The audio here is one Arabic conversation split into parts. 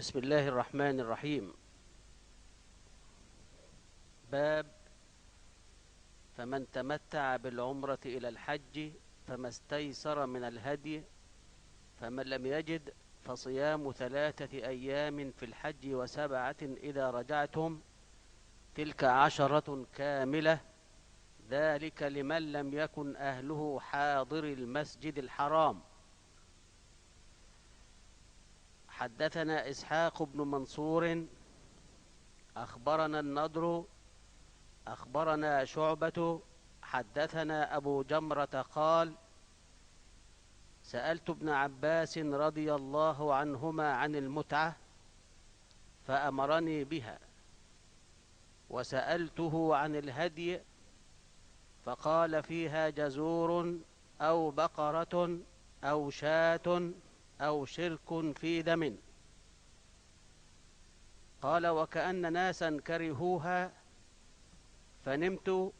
بسم الله الرحمن الرحيم. باب فمن تمتع بالعمرة إلى الحج فما استيسر من الهدي، فمن لم يجد فصيام 3 أيام في الحج و7 إذا رجعتم، تلك 10 كاملة، ذلك لمن لم يكن أهله حاضر المسجد الحرام. حدثنا إسحاق بن منصور أخبرنا النضر أخبرنا شعبة حدثنا أبو جمرة قال: سألت ابن عباس رضي الله عنهما عن المتعة فأمرني بها، وسألته عن الهدي فقال: فيها جزور أو بقرة أو شاة أو شرك في دم. قال: وكأن ناسا كرهوها فنمت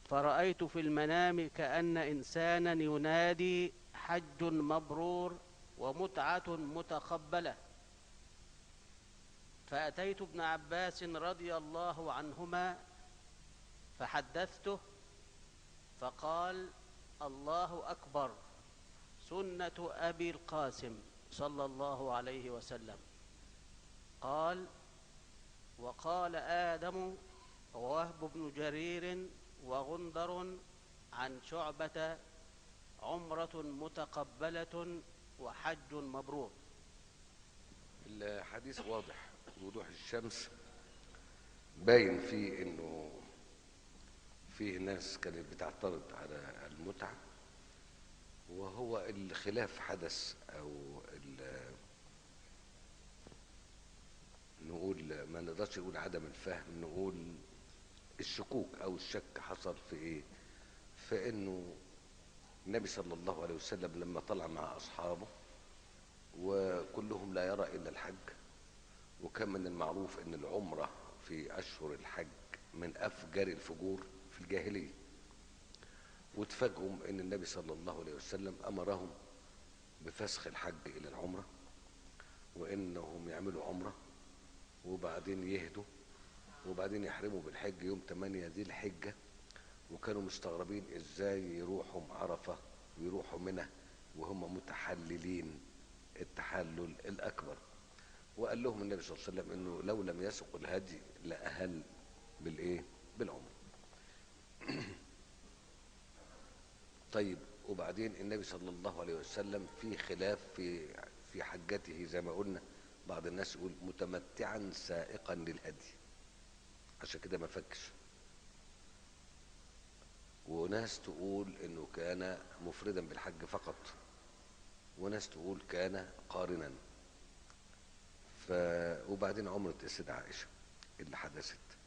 فرأيت في المنام كأن إنسانا ينادي: حج مبرور ومتعة متقبلة. فأتيت ابن عباس رضي الله عنهما فحدثته فقال: الله أكبر، سنة أبي القاسم صلى الله عليه وسلم. قال: وقال آدم ووهب بن جرير وغندر عن شعبة: عمرة متقبلة وحج مبرور. الحديث واضح بوضوح الشمس، باين فيه انه فيه ناس كانت بتعترض على المتعة، وهو الخلاف حدث او نقول ما نقدرش نقول عدم الفهم، نقول الشكوك او الشك حصل في ايه؟ في انه النبي صلى الله عليه وسلم لما طلع مع اصحابه وكلهم لا يرى الا الحج، وكان من المعروف ان العمرة في اشهر الحج من افجر الفجور في الجاهلية، واتفاجئوا ان النبي صلى الله عليه وسلم امرهم بفسخ الحج الى العمرة، وانهم يعملوا عمرة وبعدين يهدوا وبعدين يحرموا بالحج يوم 8 ذي الحجة. وكانوا مستغربين ازاي يروحوا عرفة ويروحوا منى وهم متحللين التحلل الاكبر. وقال لهم النبي صلى الله عليه وسلم انه لو لم يسق الهدي لاهل بالايه؟ بالعمر. طيب، وبعدين النبي صلى الله عليه وسلم في خلاف في حجته، زي ما قلنا بعض الناس يقول متمتعا سائقا للهدي، عشان كده ما فكش، وناس تقول انه كان مفردا بالحج فقط، وناس تقول كان قارنا. ف وبعدين عمرة السيدة عائشة اللي حدثت،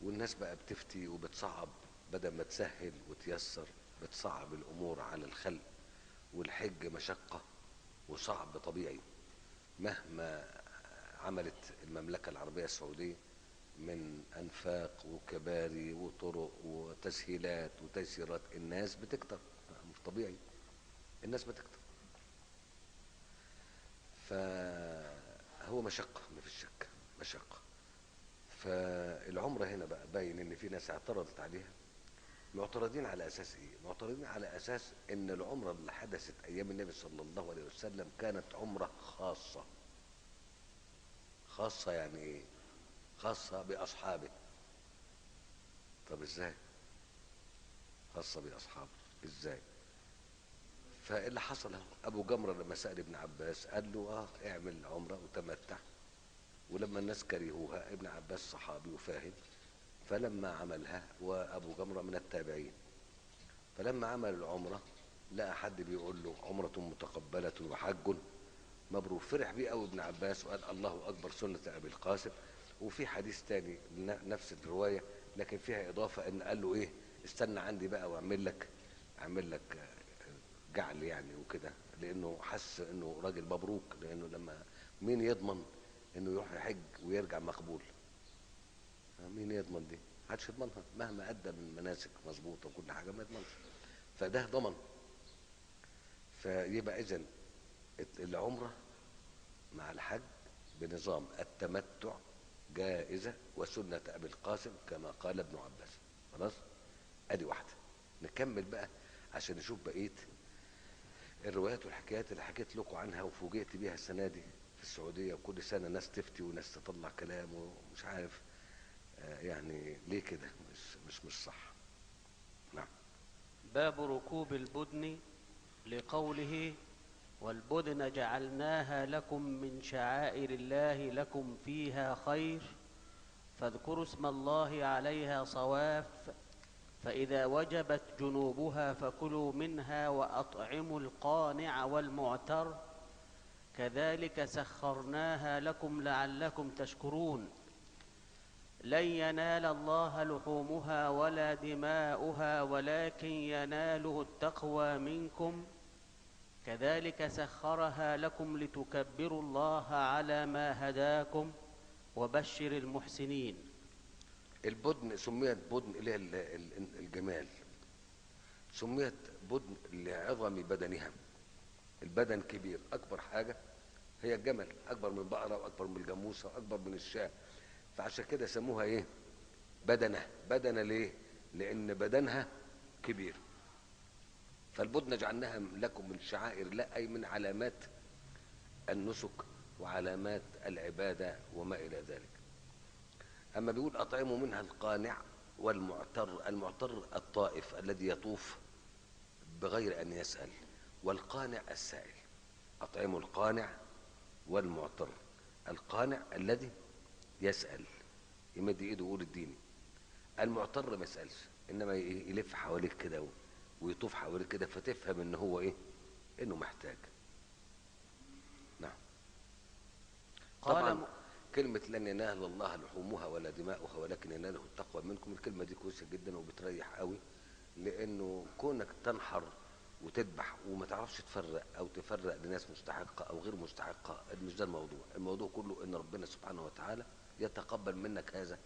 والناس بقى بتفتي وبتصعب بدل ما تسهل وتيسر، بتصعب الامور على الخلق. والحج مشقة وصعب طبيعي مهما عملت المملكة العربية السعودية من أنفاق وكباري وطرق وتسهيلات وتيسيرات، الناس بتكتر، مش طبيعي، الناس بتكتر. فهو مشقة، ما فيش شك مشقة. فالعمرة هنا بقى باين ان في ناس اعترضت عليها. معترضين على اساس ايه؟ معترضين على اساس ان العمرة اللي حدثت ايام النبي صلى الله عليه وسلم كانت عمرة خاصة. خاصة يعني ايه؟ خاصة باصحابه. طب ازاي خاصة باصحابه؟ ازاي؟ فاللي حصل ابو جمرة لما سأل ابن عباس قال له اعمل عمرة وتمتع. ولما الناس كرهوها ابن عباس صحابي وفاهم، فلما عملها، وابو جمرة من التابعين، فلما عمل العمرة لقى حد بيقول له عمرة متقبلة وحج مبرور، فرح بيه قوي ابن عباس وقال الله اكبر، سنة ابي القاسم. وفي حديث تاني نفس الرواية لكن فيها اضافة، ان قال له ايه؟ استنى عندي بقى واعمل لك، اعمل لك جعل يعني وكده، لانه حس انه راجل مبروك. لانه لما مين يضمن انه يروح يحج ويرجع مقبول؟ مين يضمن دي؟ محدش يضمنها، مهما ادى من مناسك مظبوطه وكل حاجه ما يضمنش. فده ضمن. فيبقى اذا العمره مع الحج بنظام التمتع جائزة وسنة أبي القاسم كما قال ابن عباس. خلاص، أدي واحدة. نكمل بقى عشان نشوف بقية الروايات والحكايات اللي حكيت لكم عنها وفوجئت بيها السنة دي في السعودية، وكل سنة ناس تفتي وناس تطلع كلام ومش عارف يعني ليه كده، مش صح. نعم. باب ركوب البدن، لقوله: والبدن جعلناها لكم من شعائر الله لكم فيها خير، فاذكروا اسم الله عليها صواف، فإذا وجبت جنوبها فكلوا منها وأطعموا القانع والمعتر، كذلك سخرناها لكم لعلكم تشكرون. لن ينال الله لحومها ولا دماؤها ولكن يناله التقوى منكم، كذلك سخرها لكم لتكبروا الله على ما هداكم وبشر المحسنين. البدن سميت بدن اللي هي الجمال، سميت بدن لعظم بدنها. البدن كبير، اكبر حاجه هي الجمل، اكبر من البقره واكبر من الجاموسه واكبر من الشاة، فعشان كده سموها ايه؟ بدنه. بدنه ليه؟ لان بدنها كبير. فالبدن جعلناها لكم من شعائر لا، اي من علامات النسك وعلامات العباده وما الى ذلك. اما بيقول اطعموا منها القانع والمعتر، المعتر الطائف الذي يطوف بغير ان يسأل، والقانع السائل. اطعموا القانع والمعتر. القانع الذي يسأل، يمد ايده يقول اديني. المعتر ما يسألش، انما يلف حواليك كده ويطوف حواليك كده، فتفهم ان هو ايه؟ انه محتاج. نعم. طبعا كلمة لن ينال الله لحومها ولا دماؤها ولكن يناله التقوى منكم، الكلمة دي كويسة جدا وبتريح قوي، لانه كونك تنحر وتذبح وما تعرفش تفرق او تفرق لناس مستحقة او غير مستحقة، مش ده الموضوع. الموضوع كله ان ربنا سبحانه وتعالى يتقبل منك هذا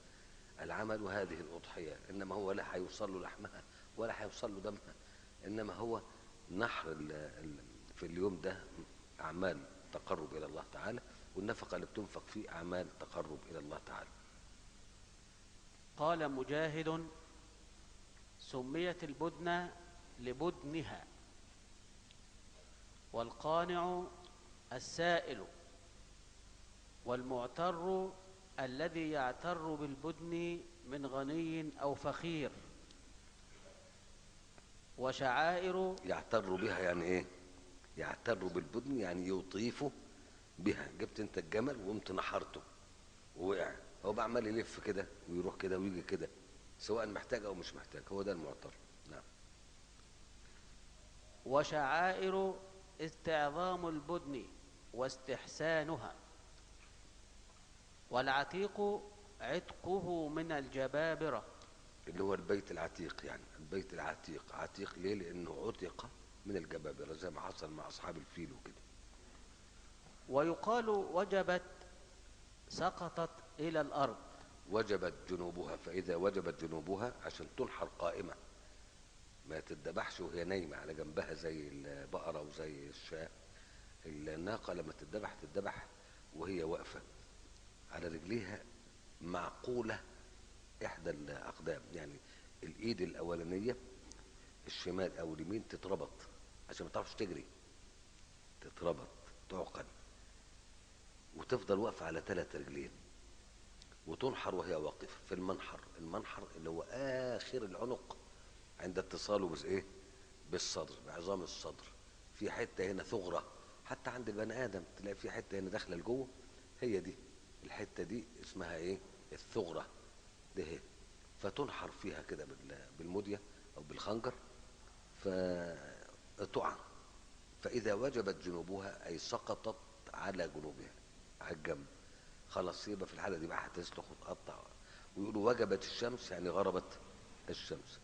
العمل وهذه الأضحية، انما هو لا هيوصل له لحمها ولا هيوصل له دمها، انما هو نحر في اليوم ده اعمال تقرب الى الله تعالى، والنفقة اللي بتنفق فيه اعمال تقرب الى الله تعالى. قال مجاهد: سميت البدن لبدنها، والقانع السائل، والمعتر الذي يعتر بالبدن من غني أو فقير. وشعائر يعتر بها يعني ايه؟ يعتر بالبدن يعني يطيف بها. جبت انت الجمل وقمت نحرته ووقع، هو بقى عمال يلف كده ويروح كده ويجي كده، سواء محتاج او مش محتاج، هو ده المعتر. نعم. وشعائر استعظام البدن واستحسانها. والعتيق عتقه من الجبابرة، اللي هو البيت العتيق. يعني البيت العتيق عتيق ليه؟ لانه عتق من الجبابرة، زي ما حصل مع اصحاب الفيل وكده. ويقال وجبت سقطت إلى الأرض. وجبت جنوبها، فاذا وجبت جنوبها عشان تنحر قائمة، ما تتذبحش وهي نايمة على جنبها زي البقرة وزي الشاة. الناقة لما تتذبح وهي واقفة على رجليها معقولة إحدى الأقدام، يعني الإيد الأولانية الشمال أو اليمين تتربط عشان ما تعرفش تجري، تتربط تعقد، وتفضل واقفة على 3 رجلين، وتنحر وهي واقفة في المنحر. المنحر اللي هو آخر العنق عند اتصاله بإيه؟ بالصدر، بعظام الصدر. في حتة هنا ثغرة، حتى عند البني آدم تلاقي في حتة هنا داخلة لجوه، هي دي الحتة دي اسمها إيه؟ الثغرة ده. فتنحر فيها كده بالمدية أو بالخنجر فتقع. فإذا وجبت جنوبها أي سقطت على جنوبها، على الجنب، خلاص يبقى في الحالة دي بقى هتسلخ وتقطع. ويقولوا وجبت الشمس يعني غربت الشمس.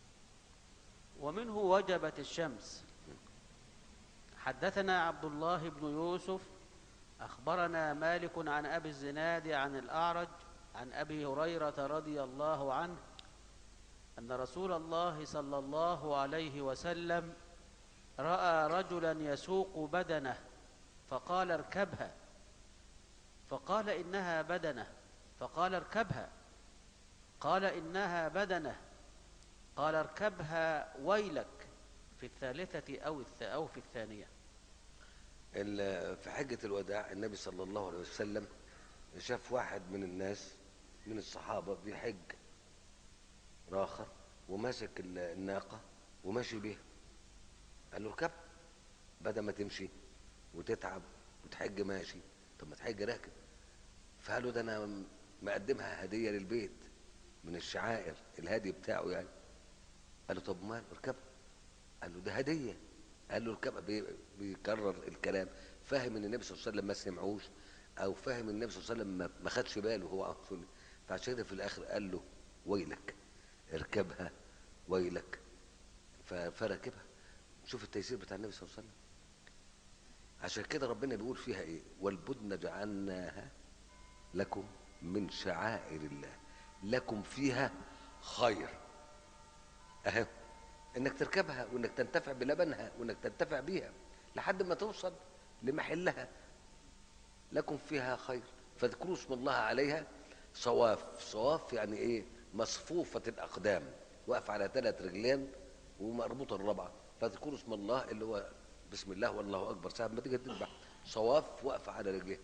ومنه وجبت الشمس. حدثنا عبد الله بن يوسف أخبرنا مالك عن أبي الزناد عن الأعرج عن أبي هريرة رضي الله عنه أن رسول الله صلى الله عليه وسلم رأى رجلا يسوق بدنه فقال: اركبها. فقال إنها بدنة، فقال اركبها. قال إنها بدنة، قال اركبها ويلك، في الثالثة أو في الثانية. في حجة الوداع النبي صلى الله عليه وسلم شاف واحد من الناس من الصحابة بيحج راخر وماسك الناقة وماشي بيها، قال له اركب بدل ما تمشي وتتعب وتحج ماشي، طب ما تحج راكب. فقال له ده انا مقدمها هدية للبيت من الشعائر الهدي بتاعه يعني. قال له طب ما اركب، قال له ده هدية، قال له اركب. بيكرر الكلام، فاهم ان النبي صلى الله عليه وسلم ما سمعوش، او فاهم ان النبي صلى الله عليه وسلم ما خدش باله هو اصلا. فعشان كده في الاخر قال له ويلك اركبها ويلك، فركبها. شوف التيسير بتاع النبي صلى الله عليه وسلم. عشان كده ربنا بيقول فيها ايه؟ والبدن جعلناها لكم من شعائر الله لكم فيها خير. اهي انك تركبها وانك تنتفع بلبنها وانك تنتفع بيها لحد ما توصل لمحلها، لكم فيها خير فاذكروا اسم الله عليها صواف. صواف يعني ايه؟ مصفوفة الاقدام، واقف على 3 رجلين ومربوطة الرابعة، فاذكروا اسم الله اللي هو بسم الله والله اكبر ساعة ما تيجي تذبح، صواف واقفة على رجلين.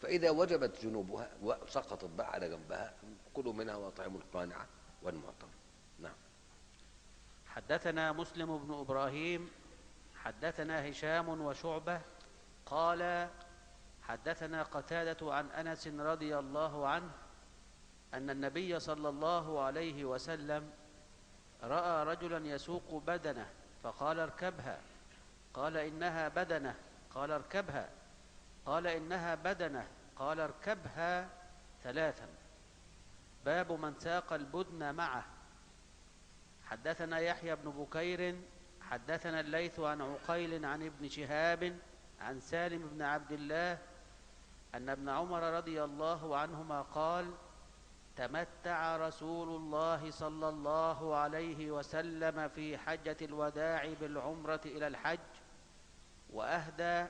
فاذا وجبت جنوبها وسقطت بقى على جنبها كلوا منها واطعموا القانع والمعتر. نعم. حدثنا مسلم بن إبراهيم حدثنا هشام وشعبة قال حدثنا قتادة عن أنس رضي الله عنه أن النبي صلى الله عليه وسلم رأى رجلا يسوق بدنه فقال اركبها. قال إنها بدنة، قال اركبها. قال إنها بدنة، قال اركبها 3. باب من ساق البدن معه. حدثنا يحيى بن بكير حدثنا الليث عن عقيل عن ابن شهاب عن سالم بن عبد الله أن ابن عمر رضي الله عنهما قال تمتع رسول الله صلى الله عليه وسلم في حجة الوداع بالعمرة إلى الحج وأهدى،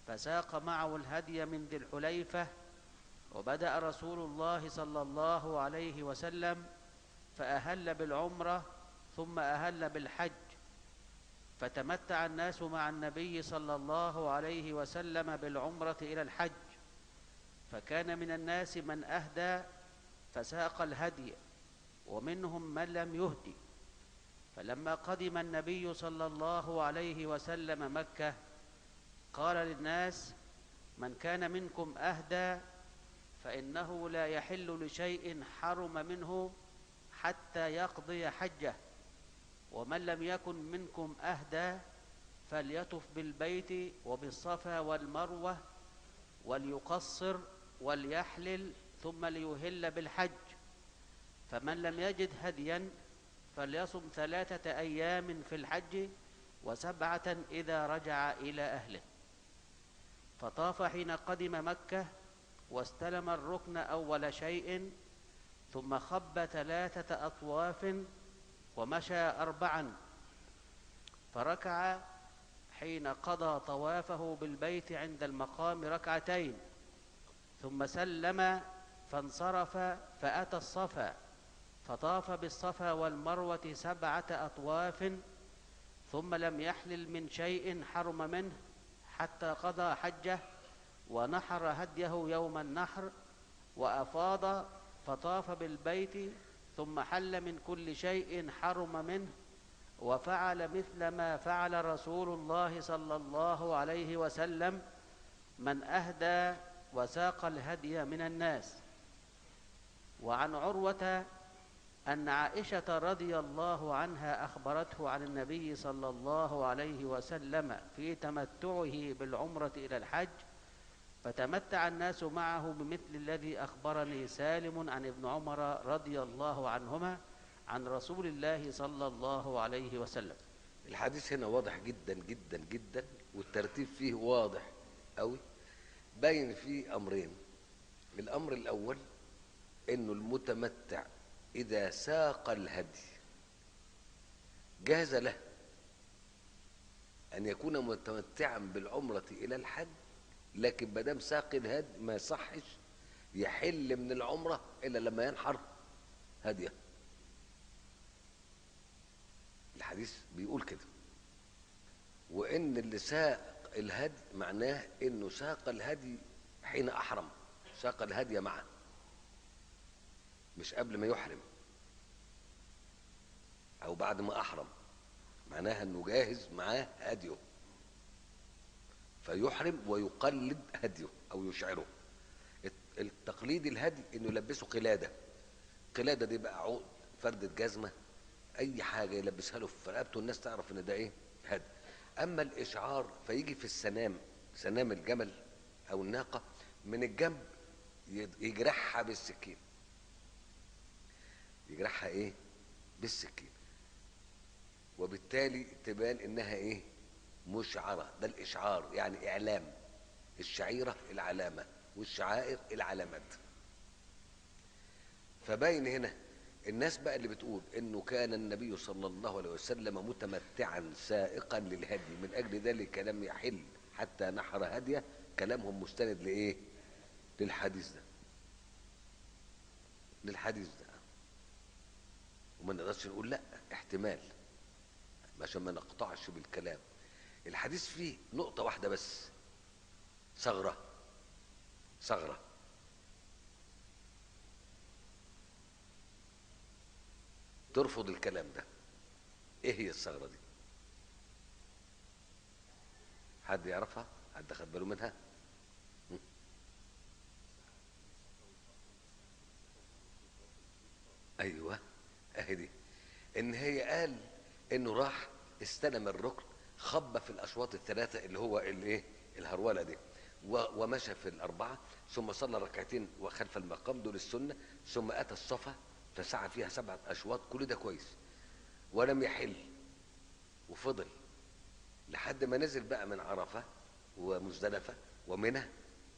فساق معه الهدي من ذي الحليفة. وبدأ رسول الله صلى الله عليه وسلم فأهل بالعمرة ثم أهل بالحج، فتمتع الناس مع النبي صلى الله عليه وسلم بالعمرة إلى الحج، فكان من الناس من أهدى فساق الهدي ومنهم من لم يهدي. فلما قدم النبي صلى الله عليه وسلم مكة قال للناس من كان منكم أهدى فإنه لا يحل لشيء حرم منه حتى يقضي حجه، ومن لم يكن منكم أهدى فليطف بالبيت وبالصفا والمروة وليقصر وليحلل ثم ليهل بالحج. فمن لم يجد هديا فليصم 3 أيام في الحج و7 إذا رجع إلى أهله. فطاف حين قدم مكة واستلم الركن أول شيء ثم خب 3 أطواف ومشى 4 فركع حين قضى طوافه بالبيت عند المقام 2 ثم سلم فانصرف فأتى الصفا فطاف بالصفا والمروة 7 أطواف ثم لم يحلل من شيء حرم منه حتى قضى حجه ونحر هديه يوم النحر وأفاض فطاف بالبيت ثم حل من كل شيء حرم منه وفعل مثل ما فعل رسول الله صلى الله عليه وسلم من أهدى وساق الهدي من الناس. وعن عروة أن عائشة رضي الله عنها أخبرته عن النبي صلى الله عليه وسلم في تمتعه بالعمرة إلى الحج فتمتع الناس معه بمثل الذي أخبرني سالم عن ابن عمر رضي الله عنهما عن رسول الله صلى الله عليه وسلم. الحديث هنا واضح جدا جدا جدا، والترتيب فيه واضح قوي، باين فيه أمرين. الأمر الأول إنه المتمتع إذا ساق الهدي جاز له أن يكون متمتعا بالعمرة إلى الحج لكن ما دام ساق الهدي ما يصحش يحل من العمرة إلا لما ينحر هديه. الحديث بيقول كده. وإن اللي ساق الهدي معناه إنه ساق الهدي حين أحرم، ساق الهدي معه، مش قبل ما يحرم أو بعد ما أحرم. معناها إنه جاهز معاه هديه، فيحرم ويقلد هديه أو يشعره. التقليد الهدي إنه يلبسه قلادة. قلادة دي بقى عقد، فردة جزمة، أي حاجة يلبسها له في رقبته الناس تعرف إن ده إيه؟ هدي. أما الإشعار فيجي في السنام، سنام الجمل أو الناقة، من الجنب يجرحها بالسكين. يجرحها إيه؟ بالسكين. وبالتالي تبان إنها إيه؟ مشعرة. ده الإشعار، يعني إعلام. الشعيرة العلامة، والشعائر العلامات. فباين هنا الناس بقى اللي بتقول إنه كان النبي صلى الله عليه وسلم متمتعا سائقا للهدي من أجل ذلك لم يحل حتى نحر هديه، كلامهم مستند لإيه؟ للحديث ده، للحديث ده. وما نقدرش نقول لا، احتمال، عشان ما نقطعش بالكلام. الحديث فيه نقطة واحدة بس، ثغرة، ثغرة. ترفض الكلام ده. ايه هي الثغرة دي؟ حد يعرفها؟ حد خد باله منها؟ ايوه، اهي دي. ان هي قال انه راح استلم الركن، خب في الاشواط الثلاثه اللي هو الايه؟ الهروله دي، ومشى في الاربعه، ثم صلى ركعتين وخلف المقام دول السنه، ثم اتى الصفا فسعى فيها 7 اشواط. كل ده كويس، ولم يحل، وفضل لحد ما نزل بقى من عرفه ومزدلفه ومنى،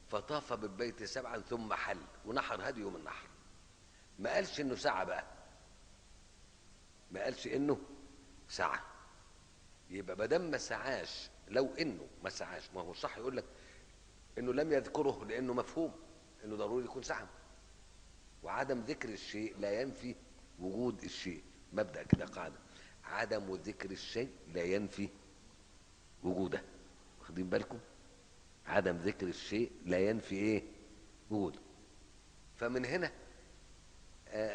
فطاف بالبيت 7 ثم حل ونحر هديه من النحر. ما قالش انه سعى بقى، ما قالش انه سعى. يبقى ما دام ما سعاش، لو انه ما سعاش، ما هو صح يقول لك انه لم يذكره لانه مفهوم انه ضروري يكون سعى. وعدم ذكر الشيء لا ينفي وجود الشيء. مبدأ كده، قاعدة: عدم ذكر الشيء لا ينفي وجوده. واخدين بالكم؟ عدم ذكر الشيء لا ينفي ايه؟ وجوده. فمن هنا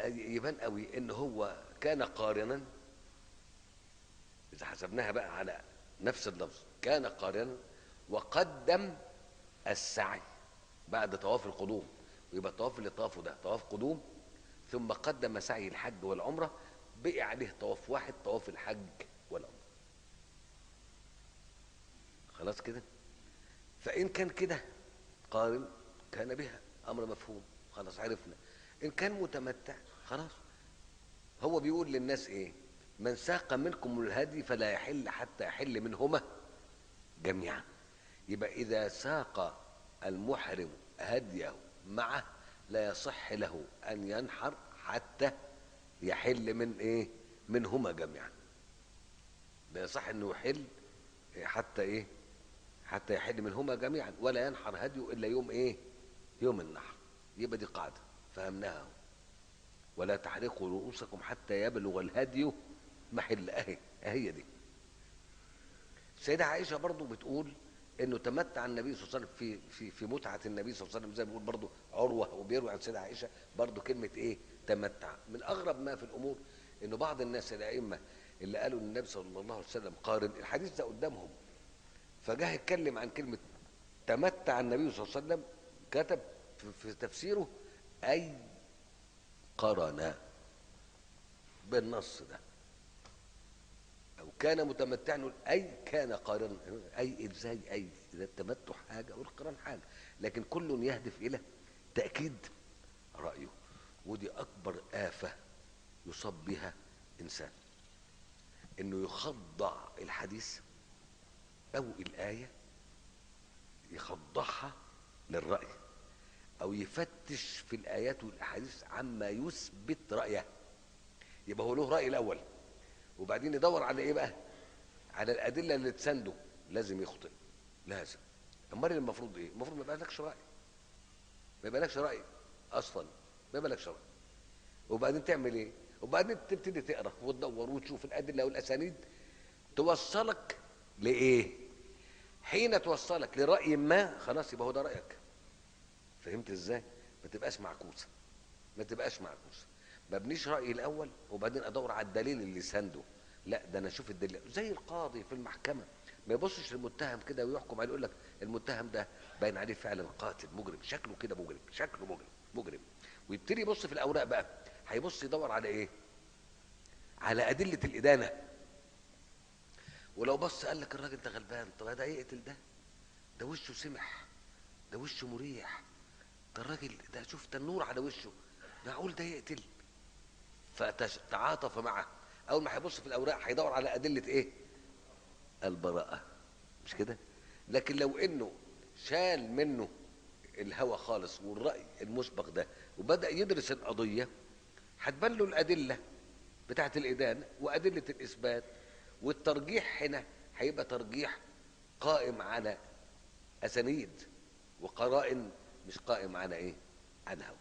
يبان قوي ان هو كان قارنا. إذا حسبناها بقى على نفس اللفظ، كان قارنا وقدم السعي بعد طواف القدوم. ويبقى الطواف اللي طافه ده طواف قدوم، ثم قدم سعي الحج والعمرة، بقي عليه طواف واحد، طواف الحج والعمرة. خلاص كده؟ فإن كان كده قارن كان بها، أمر مفهوم، خلاص عرفنا. إن كان متمتع خلاص. هو بيقول للناس إيه؟ من ساق منكم الهدي فلا يحل حتى يحل منهما جميعا. يبقى إذا ساق المحرم هديه معه لا يصح له أن ينحر حتى يحل من إيه؟ منهما جميعا. لا يصح أنه يحل حتى إيه؟ حتى يحل منهما جميعا، ولا ينحر هديه إلا يوم إيه؟ يوم النحر. يبقى دي قاعدة فهمناها. ولا تحرقوا رؤوسكم حتى يبلغ الهدي محل. أهي دي. السيدة عائشة برضو بتقول انه تمتع النبي صلى الله عليه وسلم في متعة النبي صلى الله عليه وسلم، زي ما بيقول برضو عروة، وبيروي عن السيدة عائشة برضو كلمة ايه؟ تمتع. من اغرب ما في الامور انه بعض الناس الائمة اللي قالوا ان النبي صلى الله عليه وسلم قارن، الحديث ده قدامهم، فجاه يتكلم عن كلمة تمتع النبي صلى الله عليه وسلم، كتب في تفسيره اي قرن بالنص ده، او كان متمتعا، اي كان قارنا. اي ازاي؟ اي اذا التمتع حاجه والقران حاجه، لكن كل يهدف الى تاكيد رايه. ودي اكبر افه يصاب بها انسان، انه يخضع الحديث او الايه، يخضعها للراي، او يفتش في الايات والاحاديث عما يثبت رايه. يبقى هو له راي الاول، وبعدين يدور على ايه بقى؟ على الادله اللي تسنده. لازم يخطئ، لازم. امال المفروض ايه؟ المفروض ما يبقالكش راي، ما يبقالكش راي اصلا، ما يبقالكش راي. وبعدين تعمل ايه؟ وبعدين تبتدي تقرا وتدور وتشوف الادله والاسانيد توصلك لايه. حين توصلك لراي ما خلاص يبقى هو ده رايك. فهمت ازاي؟ ما تبقاش معكوسه، ما تبقاش معكوسه. ما ابنيش رايي الاول وبعدين ادور على الدليل اللي سانده. لا، ده انا اشوف الدليل زي القاضي في المحكمه، ما يبصش للمتهم كده ويحكم عليه يقول لك المتهم ده باين عليه فعلا قاتل مجرم، شكله كده مجرم، شكله مجرم مجرم. ويبتدي يبص في الاوراق بقى، هيبص يدور على ايه؟ على ادله الادانه. ولو بص قال لك الراجل ده غلبان، طب ده يقتل ده وشه سمح، ده وشه مريح، ده الراجل ده شوف النور على وشه، معقول ده يقتل؟ فتعاطف معه. اول ما هيبص في الاوراق هيدور على ادله ايه؟ البراءه، مش كده؟ لكن لو انه شال منه الهوى خالص والراي المسبق ده وبدا يدرس القضيه، هتبان له الادله بتاعت الادانه وادله الاثبات، والترجيح هنا هيبقى ترجيح قائم على اسانيد وقرائن، مش قائم على ايه؟ على هوى.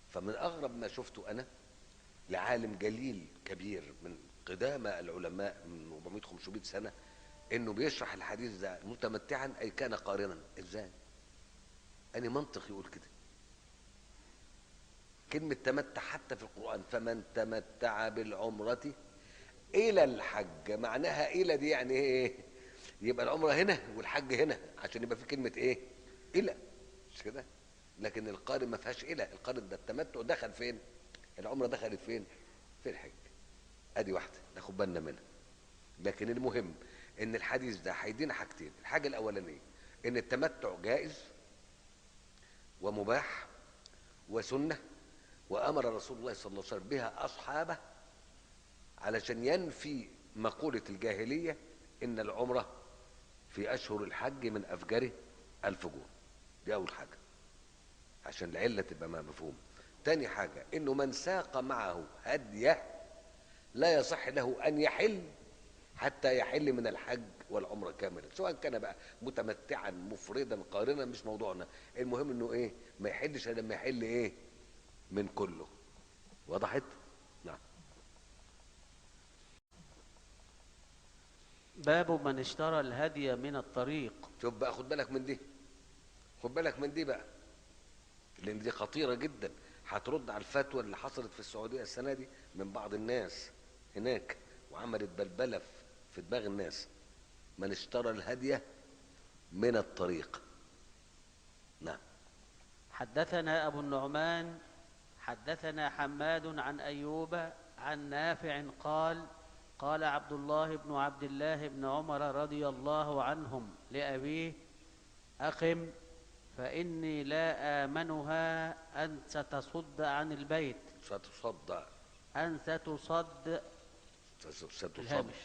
فمن اغرب ما شفته انا لعالم جليل كبير من قدامى العلماء من 400 500 سنه انه بيشرح الحديث ده متمتعا اي كان قارنا. ازاي؟ اني منطق يقول كده؟ كلمه تمتع حتى في القران، فمن تمتع بالعمره الى الحج، معناها الى دي يعني ايه؟ يبقى العمره هنا والحج هنا عشان يبقى في كلمه ايه؟ الى، مش كده؟ لكن القارن ما فيهاش الى، القارن ده التمتع دخل فين؟ العمره دخلت فين؟ في الحج. ادي واحده ناخد بالنا منها. لكن المهم ان الحديث ده هيدينا حاجتين. الحاجه الاولانيه ان التمتع جائز ومباح وسنه، وامر رسول الله صلى الله عليه وسلم بها اصحابه علشان ينفي مقوله الجاهليه ان العمره في اشهر الحج من افجر الفجور. دي اول حاجه عشان العله تبقى مفهوم. تاني حاجه انه من ساق معه هديه لا يصح له ان يحل حتى يحل من الحج والعمره كاملا، سواء كان بقى متمتعا مفردا قارنا، مش موضوعنا. المهم انه ايه؟ ما يحلش الا لما يحل ايه؟ من كله. وضحت؟ نعم. باب من اشترى الهدي من الطريق. شوف بقى، خد بالك من دي، خد بالك من دي بقى، لان دي خطيره جدا. هترد على الفتوى اللي حصلت في السعوديه السنه دي من بعض الناس هناك وعملت بلبله في دماغ الناس. من اشترى الهدي من الطريق. نعم. حدثنا أبو النعمان حدثنا حماد عن أيوب عن نافع قال قال عبد الله بن عبد الله بن عمر رضي الله عنهم لأبيه: أقم فإني لا آمنها أن ستصد عن البيت. ستصدع. أن ستصد ستصد. الهامش.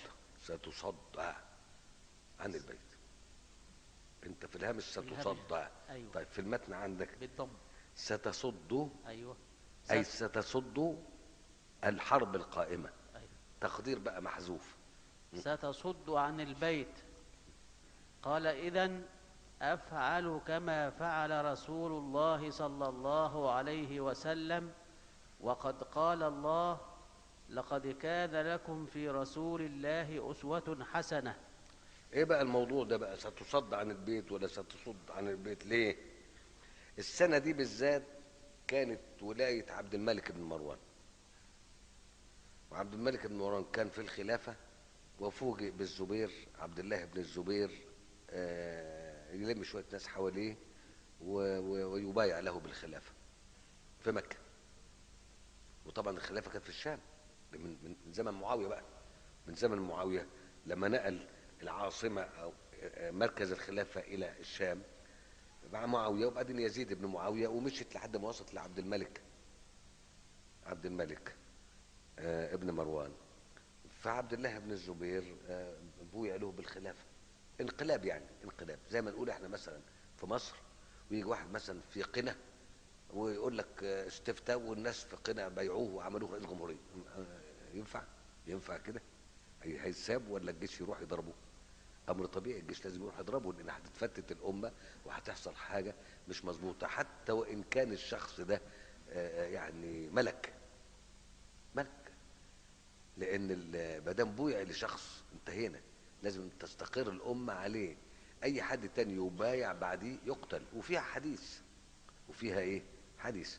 ستصد عن البيت. انت في الهامش الهامش. ستصد. أيوة. طيب في المتن عندك بالضم. ستصد، أيوة. اي ستصد الحرب القائمة. أيوة. تقدير بقى محذوف. ستصد عن البيت. قال: إذن أفعل كما فعل رسول الله صلى الله عليه وسلم، وقد قال الله: لقد كان لكم في رسول الله أسوة حسنة. ايه بقى الموضوع ده بقى؟ ستصد عن البيت ولا ستصد عن البيت ليه؟ السنة دي بالذات كانت ولاية عبد الملك بن مروان، وعبد الملك بن مروان كان في الخلافة، وفوجئ بالزبير عبد الله بن الزبير يلم شوية ناس حواليه ويبايع له بالخلافة في مكة. وطبعا الخلافة كانت في الشام من زمن معاوية بقى، من زمن معاوية لما نقل العاصمة أو مركز الخلافة إلى الشام مع معاوية، وبعدين يزيد بن معاوية، ومشيت لحد ما وصلت لعبد الملك، عبد الملك ابن مروان. فعبد الله بن الزبير بويع له بالخلافة. انقلاب يعني، انقلاب زي ما نقول احنا مثلا في مصر، ويجي واحد مثلا في قنا ويقول لك استفتاء والناس في قنا بيعوه وعملوه رئيس جمهورية. ينفع؟ ينفع كده؟ هيساب ولا الجيش يروح يضربه؟ امر طبيعي، الجيش لازم يروح يضربه، لان هتتفتت الامه وهتحصل حاجه مش مظبوطه، حتى وان كان الشخص ده يعني ملك. لان ما دام بويع لشخص انتهينا، لازم تستقر الامه عليه. اي حد تاني يبايع بعديه يقتل، وفيها حديث، وفيها ايه؟ حديث.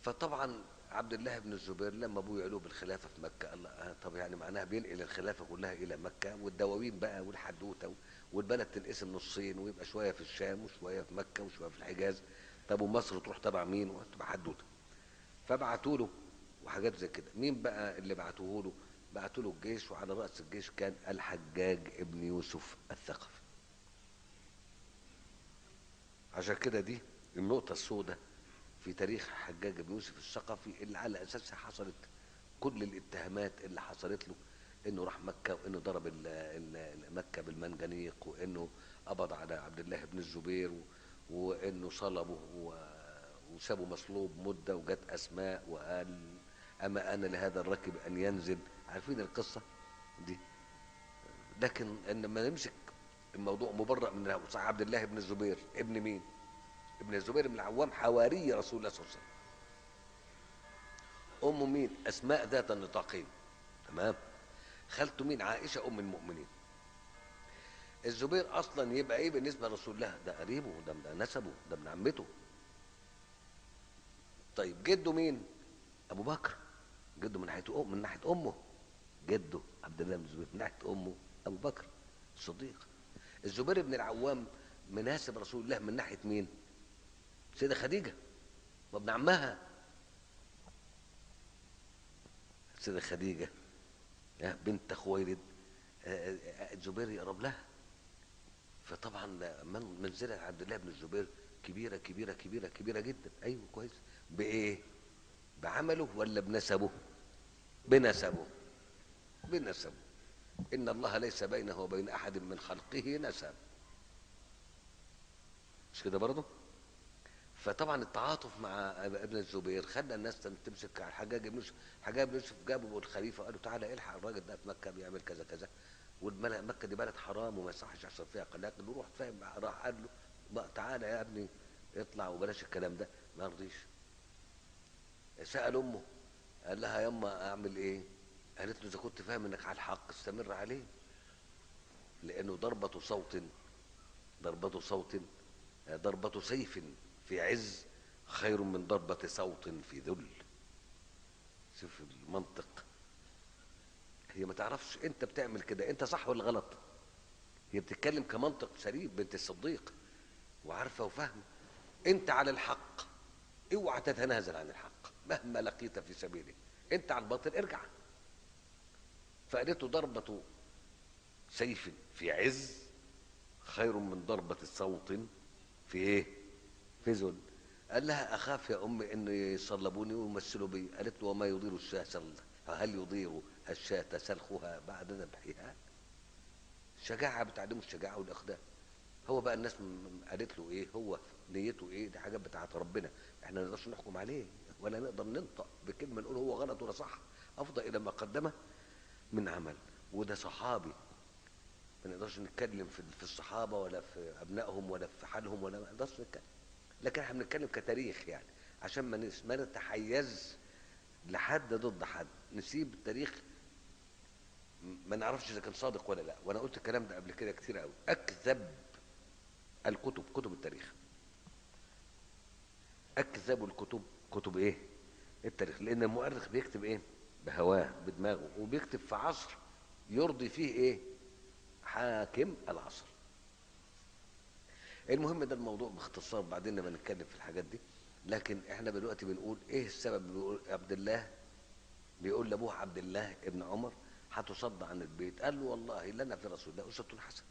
فطبعا عبد الله بن الزبير لما ابوه له بالخلافه في مكه، الله طب يعني معناها بينقل الخلافه كلها الى مكه، والدواوين بقى والحدوته، والبلد تنقسم نصين، ويبقى شويه في الشام وشويه في مكه وشويه في الحجاز. طب ومصر تروح تبع مين؟ وتبقى حدوته. فبعتوا له وحاجات زي كده. مين بقى اللي بعتوه له؟ بعتوا له الجيش، وعلى راس الجيش كان الحجاج ابن يوسف الثقفي. عشان كده دي النقطه السوداء في تاريخ حجاج بن يوسف الثقفي، اللي على اساسها حصلت كل الاتهامات اللي حصلت له، انه راح مكه، وانه ضرب مكه بالمنجنيق، وانه قبض على عبد الله بن الزبير، وانه صلبه وسابه مصلوب مده، وجت اسماء وقال اما انا لهذا الركب ان ينزل. عارفين القصه دي. لكن لما نمسك الموضوع مبرأ من عبد الله بن الزبير، ابن مين؟ ابن الزبير بن العوام، حواري رسول الله صلى الله عليه وسلم. امه مين؟ اسماء ذات النطاقين. تمام. خالته مين؟ عائشه ام المؤمنين. الزبير اصلا يبقى ايه بالنسبه لرسول الله؟ ده قريبه، ده نسبه، ده ابن عمته. طيب جده مين؟ ابو بكر. جده من ناحيه من ناحيه امه، جده عبد الله بن الزبير من ناحيه امه ابو بكر الصديق. الزبير بن العوام مناسب رسول الله من ناحيه مين؟ سيده خديجه، وابن عمها سيده خديجه بنت خويلد. الزبير يقرب لها. فطبعا منزله عبد الله بن الزبير كبيره كبيره كبيره كبيره جدا. ايوه كويس. بايه؟ بعمله ولا بنسبه؟ بنسبه. بنسبه. ان الله ليس بينه وبين احد من خلقه نسب. مش كده برضه؟ فطبعا التعاطف مع ابن الزبير خلى الناس تمسك على الحجاج بن يوسف. الحجاج بن يوسف جابوا الخليفه وقالوا تعالى الحق الراجل ده في مكه بيعمل كذا كذا، مكه دي بلد حرام وما يصحش يحصل فيها قلاق. بيروح فاهم، راح قال له بقى تعالى يا ابني اطلع وبلاش الكلام ده. ما رضيش. سأل امه، قال لها يما اعمل ايه؟ قالت له اذا كنت فاهم انك على الحق استمر عليه، لانه ضربة صوت، ضربة صوت، ضربة سيف في عز خير من ضربة صوت في ذل. شوف المنطق. هي ما تعرفش انت بتعمل كده انت صح ولا غلط. هي بتتكلم كمنطق سليم، بنت الصديق، وعارفه وفاهمه. انت على الحق، اوعى تتنازل عن الحق مهما لقيت في سبيله. انت على الباطل ارجع. فقالته ضربة سيف في عز خير من ضربة صوت في ايه؟ في ذل. قال لها اخاف يا ام ان يصلبوني ويمثلوا بي. قالت له وما يضير الشاة هل يضير الشاة سلخها بعد ذبحها؟ الشجاعة بتعلمه الشجاعة والاخلاق. هو بقى الناس قالت له ايه، هو نيته ايه، دي حاجات بتاعت ربنا، احنا ما نقدرش نحكم عليه ولا نقدر ننطق بكلمه نقول هو غلط ولا صح. افضل الى ما قدمه من عمل. وده صحابي، ما نقدرش نتكلم في الصحابه ولا في ابنائهم ولا في حالهم، ولا ما نقدرش نتكلم. لكن احنا بنتكلم كتاريخ يعني، عشان ما نتحيز لحد ضد حد، نسيب التاريخ ما نعرفش اذا كان صادق ولا لا. وانا قلت الكلام ده قبل كده كتير قوي. اكذب الكتب كتب التاريخ، اكذب الكتب كتب ايه؟ التاريخ. لان المؤرخ بيكتب ايه؟ بهواه بدماغه، وبيكتب في عصر يرضي فيه ايه؟ حاكم العصر. المهم ده الموضوع باختصار، بعدين لما نتكلم في الحاجات دي. لكن احنا دلوقتي بنقول ايه السبب. بيقول عبد الله بيقول لابوه عبد الله ابن عمر هتصد عن البيت. قال له والله لنا في رسول الله اسوة حسنة.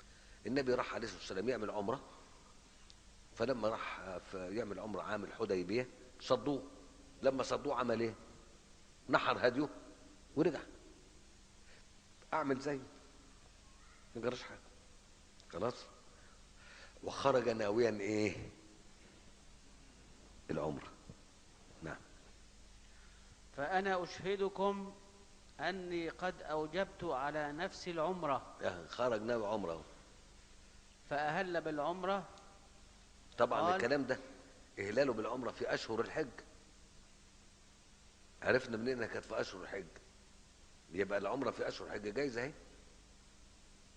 النبي راح عليه الصلاه والسلام يعمل عمره، فلما راح يعمل عمره عام الحديبيه صدوه. لما صدوه عمل ايه؟ نحر هديه ورجع. اعمل زيه، ما جراش حاجه. خلاص. وخرج ناويا ايه؟ العمره. نعم. فأنا أشهدكم أني قد أوجبت على نفسي العمرة خرج ناوي عمره أهو. فأهل بالعمرة. طبعا قال: الكلام ده إهلاله بالعمرة في أشهر الحج، عرفنا منين إنها كانت في أشهر الحج؟ يبقى العمرة في أشهر الحج جايزة أهي.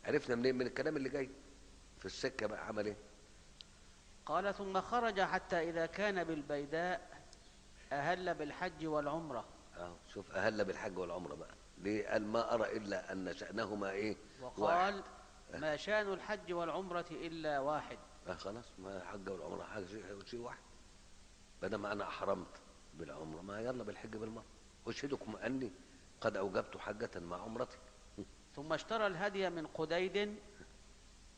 عرفنا منين؟ من الكلام اللي جاي في السكة. بقى عمل إيه؟ قال: ثم خرج حتى إذا كان بالبيداء أهل بالحج والعمرة. أهو شوف، أهل بالحج والعمرة بقى. ليه؟ قال: ما أرى إلا أن شأنهما إيه؟ واحد. وقال: ما شأن الحج والعمرة إلا واحد. خلاص، ما الحج والعمرة حاجة شيء واحد. بدل ما أنا أحرمت بالعمرة، ما يلا بالحج بالمرة. أشهدكم أني قد أوجبت حجة مع عمرتي. ثم اشترى الهدي من قديد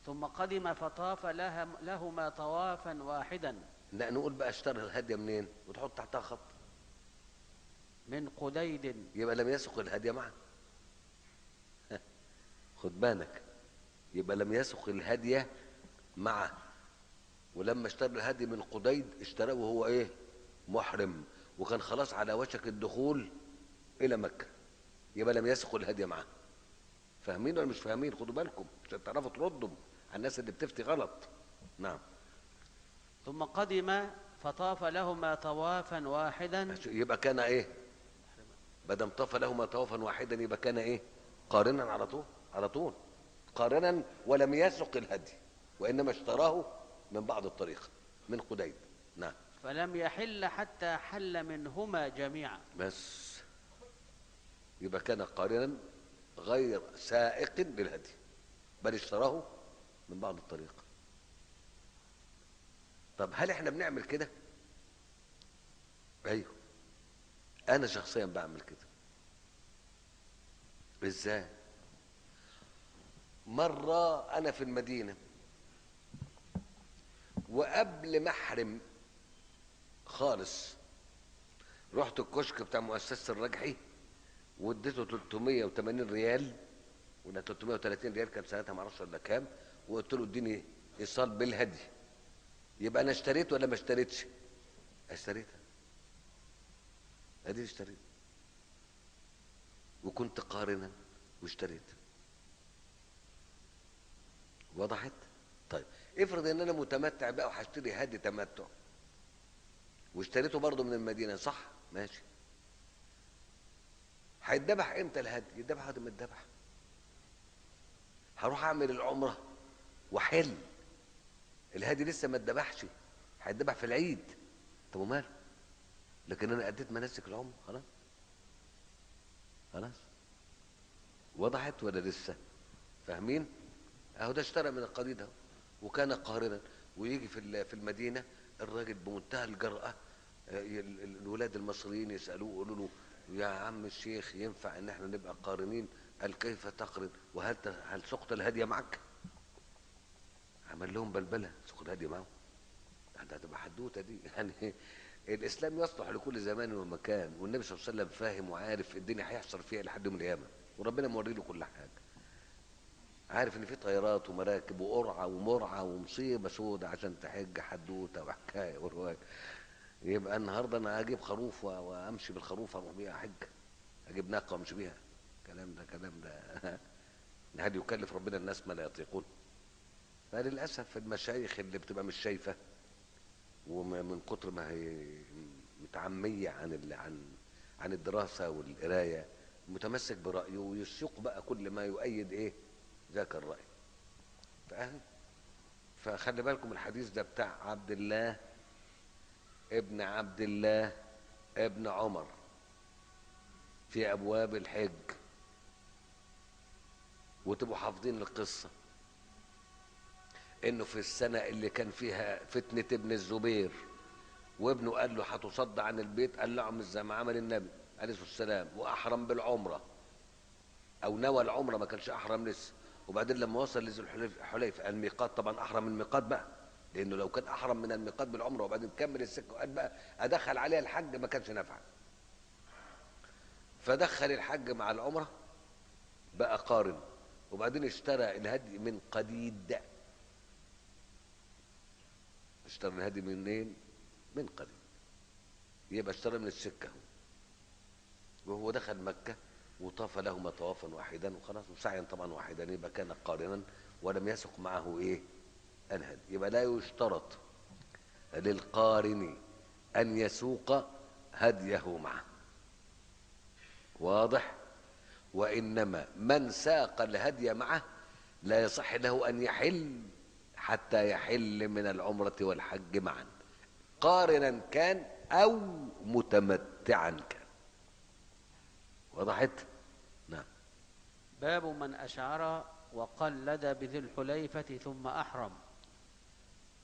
ثم قدم فطاف لهما طوافا واحدا. لا، نقول بقى اشترى الهدية منين وتحط تحتها خط. من قديد. يبقى لم يسق الهدية معه. خد بالك، يبقى لم يسق الهدية معه. ولما اشترى الهدي من قديد اشتراه وهو ايه؟ محرم، وكان خلاص على وشك الدخول الى مكة. يبقى لم يسق الهدية معه. فاهمين ولا مش فاهمين؟ خدوا بالكم عشان تعرفوا تردوا على الناس اللي بتفتي غلط. نعم. ثم قدم فطاف لهما طوافا واحدا. يبقى كان ايه؟ بدم طاف لهما طوافا واحدا يبقى كان ايه؟ قارنا على طول. على طول قارنا، ولم يسق الهدي، وانما اشتراه من بعض الطريق من قديد. نعم. فلم يحل حتى حل منهما جميعا. بس يبقى كان قارنا غير سائق للهدي، بل اشتراه من بعض الطريق. طب هل احنا بنعمل كده؟ ايوه، انا شخصيا بعمل كده. ازاي؟ مرة انا في المدينة وقبل ما احرم خالص رحت الكشك بتاع مؤسسة الرجحي واديته 380 ريال ولا 330 ريال كان ساعتها، ما اعرفش ولا كام، وقلت له اديني ايصال بالهدي. يبقى انا اشتريت ولا ما اشتريتش؟ اشتريتها. ادي اشتريت وكنت قارنا واشتريت. وضحت؟ طيب افرض ان انا متمتع بقى وهشتري هدي تمتع واشتريته برضه من المدينه، صح؟ ماشي. هيتذبح امتى الهدي؟ يتذبح بعد ما يتذبح. هروح اعمل العمره واحل الهدي لسه ما اتذبحش، هيتذبح في العيد. طب وماله؟ لكن انا اديت مناسك العمره خلاص. خلاص. وضحت ولا لسه؟ فاهمين؟ اهو ده اشترى من القديد اهو وكان قارنا. ويجي في المدينه الراجل بمنتهى الجرأه، الولاد المصريين يسالوه يقولوا له: يا عم الشيخ، ينفع ان احنا نبقى قارنين؟ قال: كيف تقرن هل سقط الهدي معك؟ عمل لهم بلبله. سقط الهدي معه؟ ده هتبقى حدوته دي يعني. الاسلام يصلح لكل زمان ومكان، والنبي صلى الله عليه وسلم فاهم وعارف الدنيا هيحصل فيها لحد يوم القيامه، وربنا موري له كل حاجه. عارف ان في طيارات ومراكب وقرعه ومرعى ومصيبه سودة عشان تحج، حدوته وحكايه وروايه. يبقى النهارده انا اجيب خروف وامشي بالخروف اروح بيها حج، اجيب ناقه وامشي بيها؟ كلام ده هل يكلف ربنا الناس ما لا يطيقون؟ فللاسف المشايخ اللي بتبقى مش شايفه ومن كتر ما هي متعميه عن الدراسه والقرايه متمسك برايه ويسوق بقى كل ما يؤيد ايه؟ ذاك الراي. فاهم؟ فخلي بالكم الحديث ده بتاع عبد الله ابن عمر في ابواب الحج، وتبقوا حافظين القصه. انه في السنه اللي كان فيها فتنه ابن الزبير وابنه قال له هتصد عن البيت، قال له اعمل زي ما عمل النبي عليه الصلاه والسلام واحرم بالعمره، او نوى العمره، ما كانش احرم لسه. وبعدين لما وصل لذي الحليفه الميقات، طبعا احرم من الميقات بقى، لانه لو كان احرم من الميقات بالعمره وبعدين كمل السكه وقال بقى ادخل عليها الحج ما كانش نافع. فدخل الحج مع العمره بقى قارن، وبعدين اشترى الهدي من قديد. اشترى الهدي منين؟ من قديد. يبقى اشترى من السكه. وهو دخل مكه وطاف لهما طوافا واحدا وخلاص، وسعيا طبعا واحدا، يبقى كان قارنا ولم يسق معه ايه؟ الهدي. يبقى لا يشترط للقارن ان يسوق هديه معه، واضح؟ وانما من ساق الهدي معه لا يصح له ان يحل حتى يحل من العمرة والحج معا، قارنا كان او متمتعا كان. وضحت؟ نعم. باب من أشعر وقلد بذي الحليفة ثم أحرم.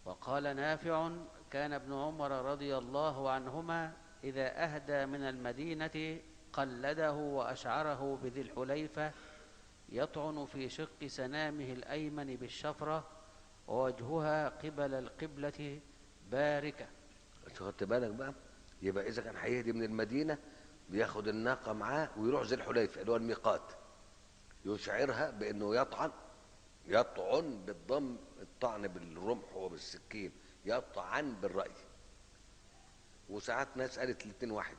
وقال نافع: كان ابن عمر رضي الله عنهما إذا أهدى من المدينة قلده وأشعره بذي الحليفة، يطعن في شق سنامه الأيمن بالشفرة، ووجهها قبل القبلة باركة. خدت بالك بقى؟ يبقى اذا كان هيهدي من المدينه بياخد الناقه معاه ويروح ذي الحليفه اللي هو الميقات، يشعرها بانه يطعن بالضم، الطعن بالرمح وبالسكين، يطعن بالراي. وساعات ناس قالت الاثنين واحد،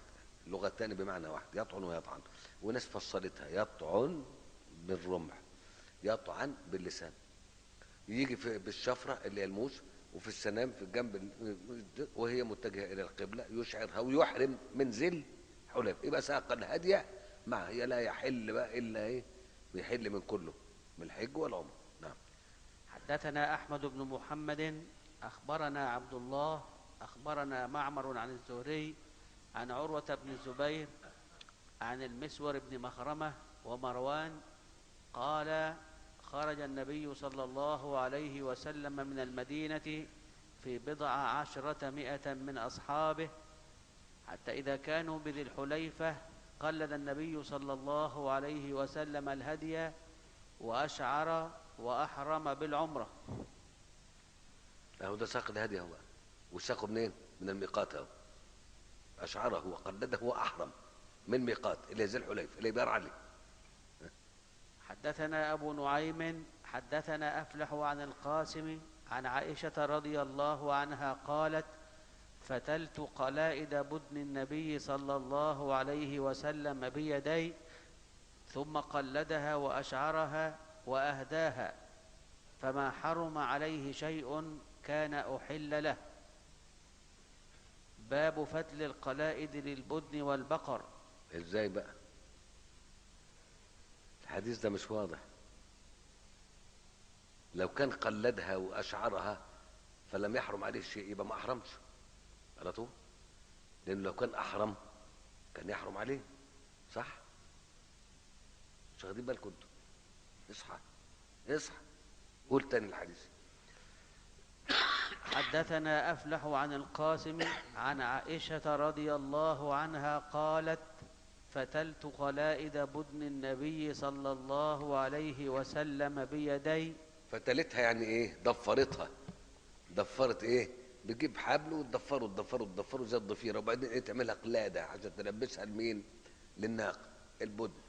لغتان بمعنى واحد، يطعن ويطعن، وناس فصلتها يطعن بالرمح، يطعن باللسان، يجي بالشفره اللي هي الموس، وفي السنام في الجنب وهي متجهه الى القبله يشعرها ويحرم من ذي الحليفه. يبقى ساق الهدي مع هي لا يحل بقى الا ايه؟ بيحل من كله، من الحج والعمره. نعم. حدثنا أحمد بن محمد أخبرنا عبد الله أخبرنا معمر عن الزهري عن عروة بن الزبير عن المسور بن مخرمة ومروان قال: خرج النبي صلى الله عليه وسلم من المدينة في 19 من أصحابه، حتى إذا كانوا بذي الحليفة قلد النبي صلى الله عليه وسلم الهدي وأشعر وأحرم بالعمرة. اهو ده ساق الهدي اهو بقى، وساقه منين؟ من الميقات اهو، اشعره وقلده واحرم من ميقات اللي ذي الحليفه اللي بير علي. حدثنا أبو نعيم حدثنا أفلح عن القاسم عن عائشة رضي الله عنها قالت: فتلت قلائد بدن النبي صلى الله عليه وسلم بيدي، ثم قلدها وأشعرها وأهداها، فما حرم عليه شيء كان أحل له. باب فتل القلائد للبدن والبقر. ازاي بقى؟ الحديث ده مش واضح. لو كان قلدها واشعرها فلم يحرم عليه شيء يبقى ما احرمش على طول، لانه لو كان احرم كان يحرم عليه، صح؟ مش واخدين بالكم انتوا؟ اصحى اصحى، قول تاني الحديث. حدثنا أفلح عن القاسم عن عائشة رضي الله عنها قالت: فتلت قلائد بدن النبي صلى الله عليه وسلم بيدي. فتلتها يعني ايه؟ ضفرتها. ضفرت ايه؟ بتجيب حبل وتضفره تضفره تضفره زي الضفيره، وبعدين ايه؟ تعملها قلاده عشان تلبسها لمين؟ للناقه البدن.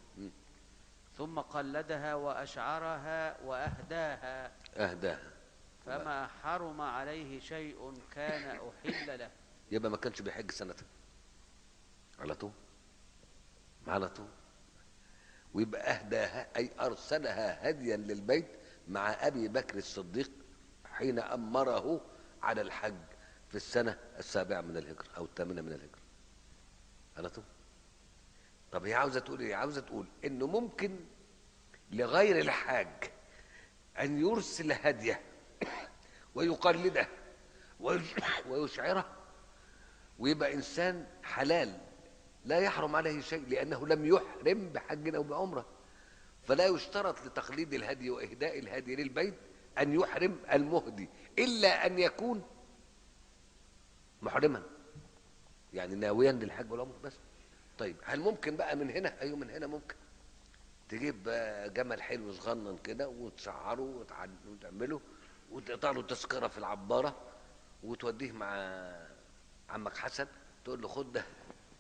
ثم قلدها وأشعرها وأهداها، اهداها. فما حرم عليه شيء كان أحل له. يبقى ما كانش بيحج سنتها على طول، على طول. ويبقى اهداها اي ارسلها هديا للبيت مع ابي بكر الصديق حين امره على الحج في السنه 7 من الهجره او 8 من الهجره على طول. طب هي عاوزه تقول ايه؟ عاوزه تقول انه ممكن لغير الحاج ان يرسل هديه ويقلده ويشعره ويبقى انسان حلال لا يحرم عليه شيء لانه لم يحرم بحج او بعمره. فلا يشترط لتقليد الهدي واهداء الهدي للبيت ان يحرم المهدي الا ان يكون محرما، يعني ناويا للحج والعمره بس. طيب هل ممكن بقى من هنا؟ ايوه من هنا ممكن. تجيب جمل حلو صغنن كده وتسعره وتعمله وتقطع له تذكره في العباره وتوديه مع عمك حسن، تقول له خد ده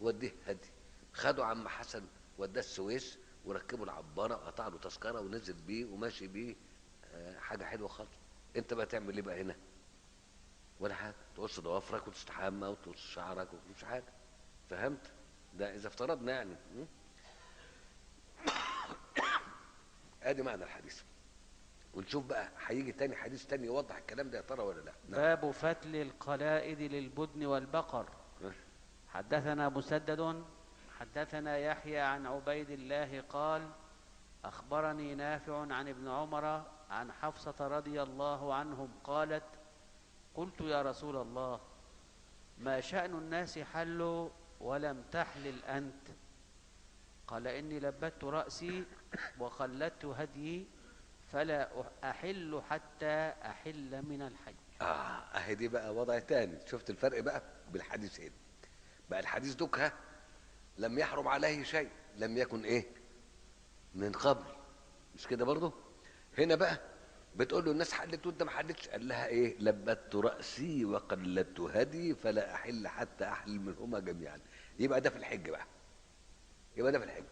وديه هدي. خدوا عم حسن وداه السويس وركبوا العباره وقطع له تذكره ونزل بيه وماشي بيه، حاجه حلوه خالص. انت بقى تعمل ايه بقى هنا؟ ولا حاجه، تقص ضوافرك وتستحمى وتقص شعرك ومش حاجه. فهمت؟ ده اذا افترضنا يعني. ادي معنى الحديث. ونشوف بقى هيجي تاني حديث تاني يوضح الكلام ده يا ترى ولا لا. نعم. باب فتل القلائد للبدن والبقر. حدثنا مسدد حدثنا يحيى عن عبيد الله قال أخبرني نافع عن ابن عمر عن حفصة رضي الله عنهم قالت قلت يا رسول الله ما شأن الناس حلوا ولم تحلل أنت؟ قال إني لبت رأسي وخلدت هديي فلا أحل حتى أحل من الحج. اهي دي بقى وضع تاني. شفت الفرق بقى بالحديثين؟ بقى الحديث دكها لم يحرم عليه شيء، لم يكن ايه من قبل، مش كده برضه؟ هنا بقى بتقول له الناس حلت وانت ما حلتش، قال لها ايه؟ لبت راسي وقلدت هدي فلا احل حتى احل منهما جميعا. يبقى ده في الحج بقى، يبقى ده في الحج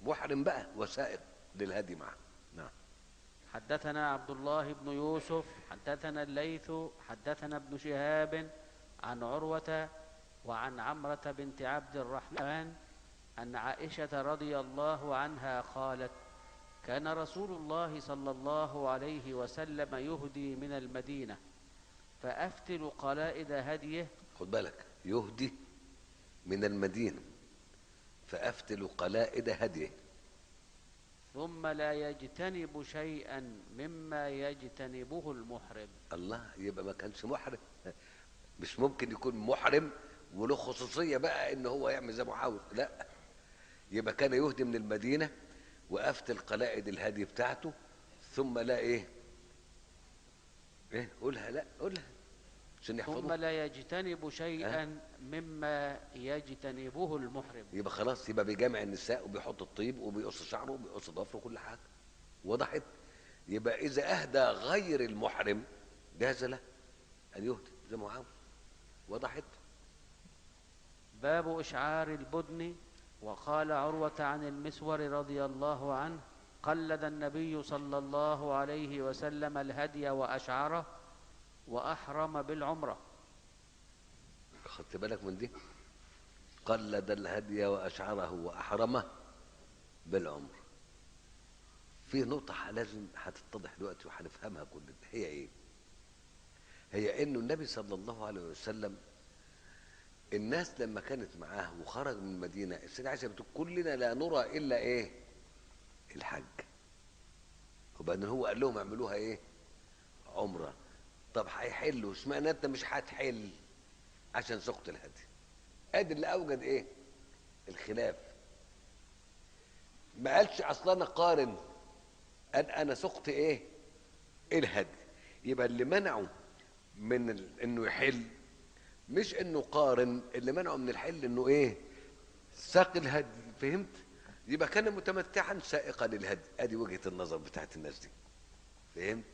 محرم بقى وسائق للهدي معه. نعم. حدثنا عبد الله بن يوسف حدثنا الليث حدثنا ابن شهاب عن عروة وعن عمرة بنت عبد الرحمن أن عائشة رضي الله عنها قالت كان رسول الله صلى الله عليه وسلم يهدي من المدينة فأفتل قلائد هديه. خد بالك، يهدي من المدينة فأفتل قلائد هديه ثم لا يجتنب شيئا مما يجتنبه المحرم. الله، يبقى ما كانش محرم. مش ممكن يكون محرم وله خصوصية بقى ان هو يعمل زي ما عاوز، لا. يبقى كان يهدي من المدينة وأفتل قلائد الهدي بتاعته ثم لا ايه قولها، لا قولها عشان يحفظوها. ثم لا يجتنب شيئا مما يجتنبه المحرم. يبقى خلاص، يبقى بيجامع النساء وبيحط الطيب وبيقص شعره وبيقص ضفره وكل حاجه. وضحت؟ يبقى اذا اهدى غير المحرم جاز له ان يهدي زي ما هو عاوز. وضحت؟ باب إشعار البدن. وقال عروة عن المسور رضي الله عنه قلد النبي صلى الله عليه وسلم الهدي وأشعره وأحرم بالعمرة. خدت بالك من دي؟ قلد الهدي واشعره واحرمه بالعمر. في نقطه لازم هتتضح دلوقتي وهنفهمها كلنا، هي ايه؟ هي انه النبي صلى الله عليه وسلم الناس لما كانت معاه وخرج من المدينه، السيدة عائشه بتقول كلنا لا نرى الا ايه؟ الحج. وبعدين هو قال لهم اعملوها ايه؟ عمره. طب هيحلوا، اشمعنى انت مش هتحل؟ عشان سقط الهدي. ادي اللي اوجد ايه؟ الخلاف. ما قالش اصلا انا قارن، قال انا سقط ايه؟ الهدي. يبقى اللي منعه من انه يحل مش انه قارن، اللي منعه من الحل انه ايه؟ ساق الهدي. فهمت؟ يبقى كان متمتعا سائقا للهدي. ادي وجهة النظر بتاعت الناس دي. فهمت؟